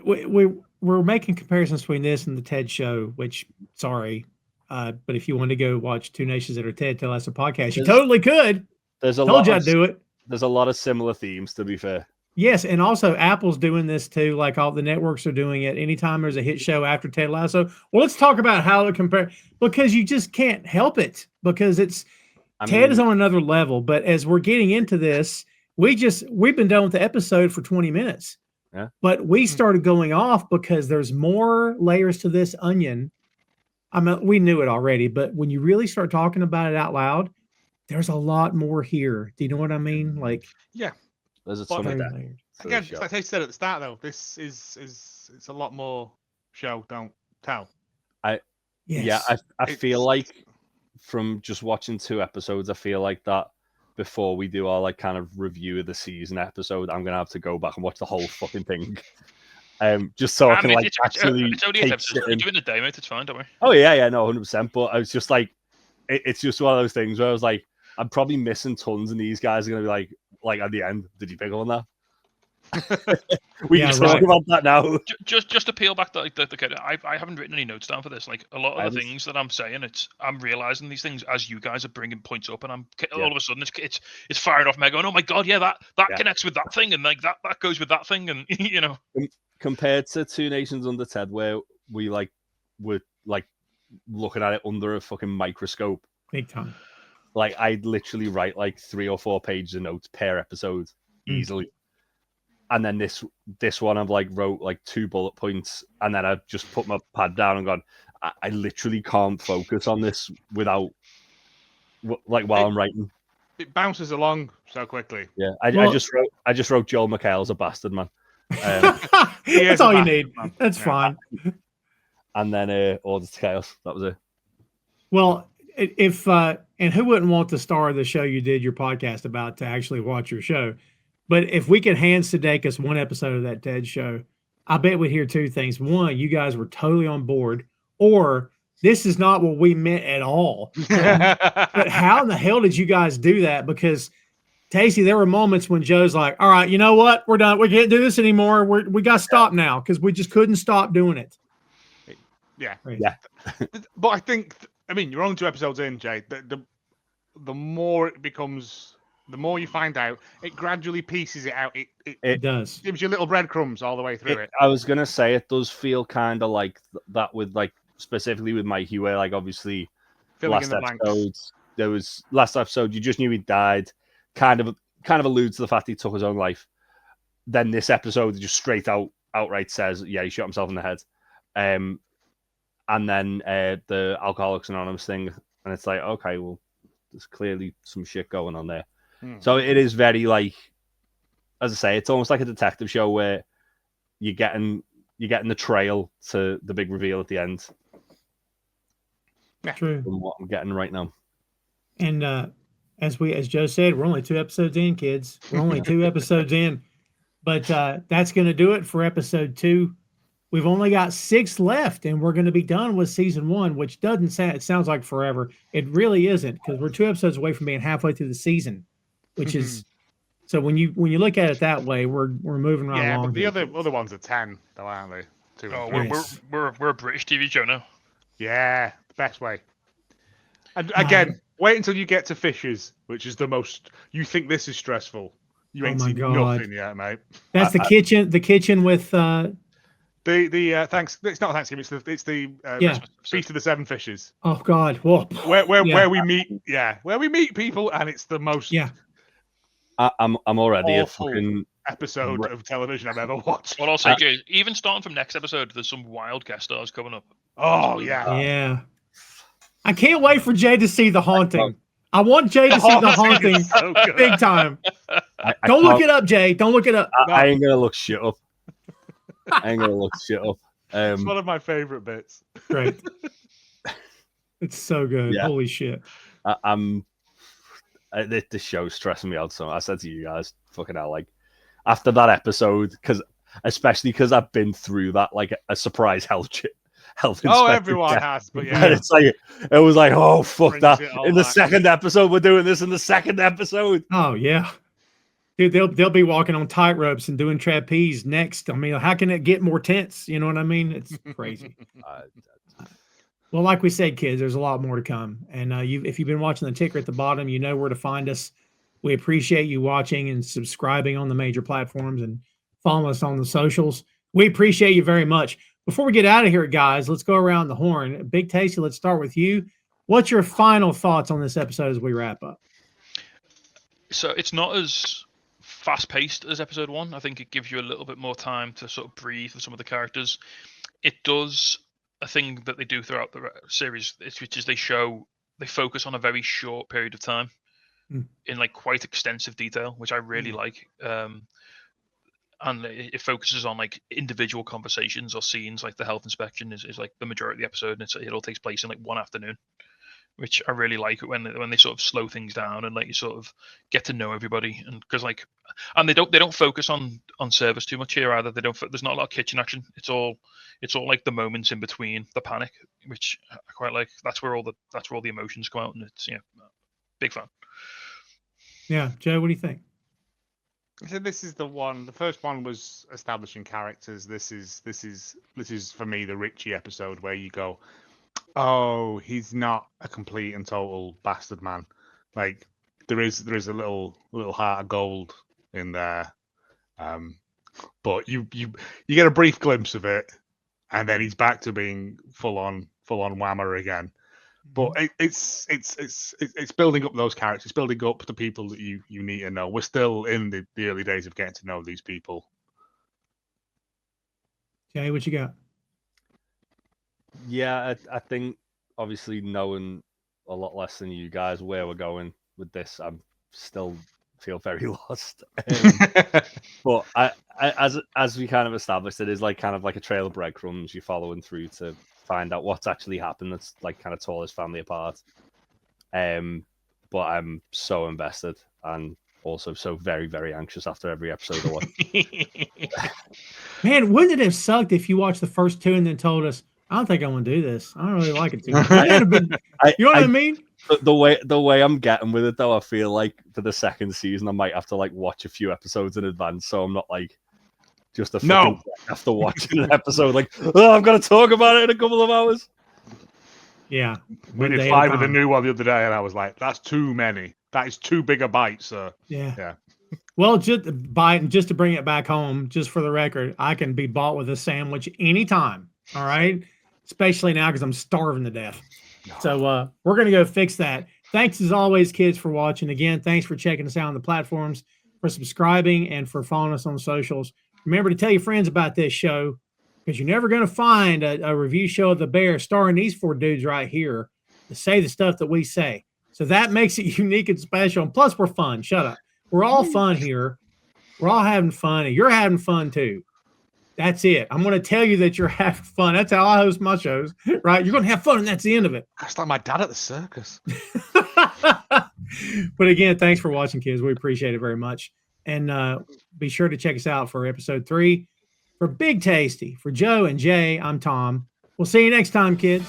we're making comparisons between this and the TED show, which sorry, but if you want to go watch Two Nations That Are TED Tell Us a podcast, you totally could. Told you I'd do it. There's a lot of similar themes, to be fair. Yes, and also Apple's doing this too. Like all the networks are doing it. Anytime there's a hit show after Ted Lasso, well, let's talk about how it compares because you just can't help it because Ted is on another level. But as we're getting into this, we've been done with the episode for 20 minutes. Yeah. But we started going off because there's more layers to this onion. I mean, we knew it already, but when you really start talking about it out loud, there's a lot more here. Do you know what I mean? Like, yeah. There's a ton of that. Again, like I said at the start, though, this is it's a lot more show, don't tell. I feel like from just watching 2 episodes, I feel like that before we do our like kind of review of the season episode, I'm gonna have to go back and watch the whole fucking thing. Just so I can like actually. It's only 8 episodes. We're doing the day, mate. It's fine, don't we? Oh yeah, no, 100%. But I was just like, it's just one of those things where I was like, I'm probably missing tons, and these guys are gonna be like at the end, did you pick on that? We can talk about that now. Just to peel back I haven't written any notes down for this. Like a lot of the things that I'm saying, I'm realizing these things as you guys are bringing points up, and I'm all of a sudden it's firing off me going, oh my god, yeah, that connects with that thing, and like that goes with that thing, and you know. Compared to Two Nations Under Ted, where we were looking at it under a fucking microscope, big time. Like I'd literally write like 3 or 4 pages of notes per episode easily. And then this one I've wrote 2 bullet points, and then I've just put my pad down and gone, I literally can't focus on this without while I'm writing. It bounces along so quickly. Yeah, I just wrote Joel McHale's a bastard, man. That's all you need. Man. That's fine. And then Order to Chaos. That was it. Well, if and who wouldn't want to star the show you did your podcast about to actually watch your show? But if we could hand Sudeikis 1 episode of that TED show, I bet we'd hear 2 things. One, you guys were totally on board, or this is not what we meant at all. But how in the hell did you guys do that? Because Tacey, there were moments when Joe's like, all right, you know what? We're done. We can't do this anymore. We got to stop now because we just couldn't stop doing it. Yeah. Yeah. But I think, you're only 2 episodes in, Jay. The more it becomes... The more you find out, it gradually pieces it out. It does. Gives you little breadcrumbs all the way through it. I was going to say, it does feel kind of like that with, specifically with Mikey, where, obviously, last episode, you just knew he died. Kind of alludes to the fact he took his own life. Then this episode just outright says, yeah, he shot himself in the head. And then the Alcoholics Anonymous thing, and it's like, okay, well, there's clearly some shit going on there. So it is very as I say, it's almost like a detective show where you're getting the trail to the big reveal at the end. True. From what I'm getting right now. And as Joe said, we're only 2 episodes in, kids. We're only 2 episodes in, but that's going to do it for episode 2. We've only got 6 left, and we're going to be done with season 1, which doesn't sound. It sounds like forever. It really isn't, because we're 2 episodes away from being halfway through the season. Which is so when you look at it that way, we're moving right along. Yeah, but the other ones are 10, though, aren't they? We're a British TV show now. Yeah, the best way. And again, wait until you get to fishes, which is the most. You think this is stressful? You ain't seen nothing yet, mate. That's the kitchen. The kitchen with the thanks. It's not Thanksgiving. It's the Feast of the Seven Fishes. Oh God! Whoa. Where we meet? Yeah, where we meet people, and it's the most. Yeah. I'm already a fucking episode of television I've ever watched. Well, I'll say, Jay, even starting from next episode, there's some wild guest stars coming up. Oh yeah. Yeah. I can't wait for Jay to see The Haunting. I want Jay to see The Haunting so big time. I Don't look it up, Jay. Don't look it up. I ain't gonna look shit up. It's one of my favorite bits. Great. It's so good. Yeah. Holy shit. This show's stressing me out. So I said to you guys, fucking hell, like after that episode, especially because I've been through that, like a surprise health inspection. Oh, everyone has, but yeah. And it was like, oh fuck that. In the back. second episode, we're doing this in the second episode. Oh yeah. Dude, they'll be walking on tight ropes and doing trapeze next. I mean, how can it get more tense? You know what I mean? It's crazy. Well, like we said, kids, there's a lot more to come. And if you've been watching the ticker at the bottom, you know where to find us. We appreciate you watching and subscribing on the major platforms and following us on the socials. We appreciate you very much. Before we get out of here, guys, let's go around the horn. Big Tasty, let's start with you. What's your final thoughts on this episode as we wrap up? So it's not as fast-paced as episode 1. I think it gives you a little bit more time to sort of breathe with some of the characters. It does a thing that they do throughout the series, which is they focus on a very short period of time in like quite extensive detail, which I really like. And it focuses on like individual conversations or scenes. Like the health inspection is like the majority of the episode, and it all takes place in like one afternoon, which I really like when they sort of slow things down and like you sort of get to know everybody. And because like, and they don't focus on service too much here either. There's not a lot of kitchen action. It's all like the moments in between the panic, which I quite like. That's where all the emotions come out, and it's big fan. Yeah, Joe, what do you think? So this is the one. The first one was establishing characters. This is for me the Richie episode where you go, oh, he's not a complete and total bastard man. Like there is a little heart of gold in there, but you get a brief glimpse of it, and then he's back to being full on whammer again. But it's building up those characters, building up the people that you need to know. We're still in the early days of getting to know these people. Jay, what you got? Yeah, I think obviously knowing a lot less than you guys where we're going with this, I still feel very lost. But as we kind of established, it is like kind of like a trail of breadcrumbs you're following through to find out what's actually happened that's like kind of tore his family apart. But I'm so invested and also so very, very anxious after every episode I watch. Man, wouldn't it have sucked if you watched the first 2 and then told us, I don't think I want to do this. I don't really like it too much. You know what I mean? The way I'm getting with it though, I feel like for the second season I might have to like watch a few episodes in advance, so I'm not like just after watching an episode like, oh, I've got to talk about it in a couple of hours. Yeah. We did 5 with a new one the other day, and I was like, that's too many. That is too big a bite, sir. Yeah. Well, just to bring it back home, just for the record, I can be bought with a sandwich anytime. All right. Especially now because I'm starving to death. So we're going to go fix that. Thanks as always, kids, for watching. Again, thanks for checking us out on the platforms, for subscribing, and for following us on socials. Remember to tell your friends about this show, because you're never going to find a review show of The Bear starring these 4 dudes right here to say the stuff that we say. So that makes it unique and special. And plus, we're fun. Shut up. We're all fun here. We're all having fun, and you're having fun too. That's it. I'm going to tell you that you're having fun. That's how I host my shows, right? You're going to have fun, and that's the end of it. That's like my dad at the circus. But again, thanks for watching, kids. We appreciate it very much. And be sure to check us out for episode 3. For Big Tasty, for Joe and Jay, I'm Tom. We'll see you next time, kids.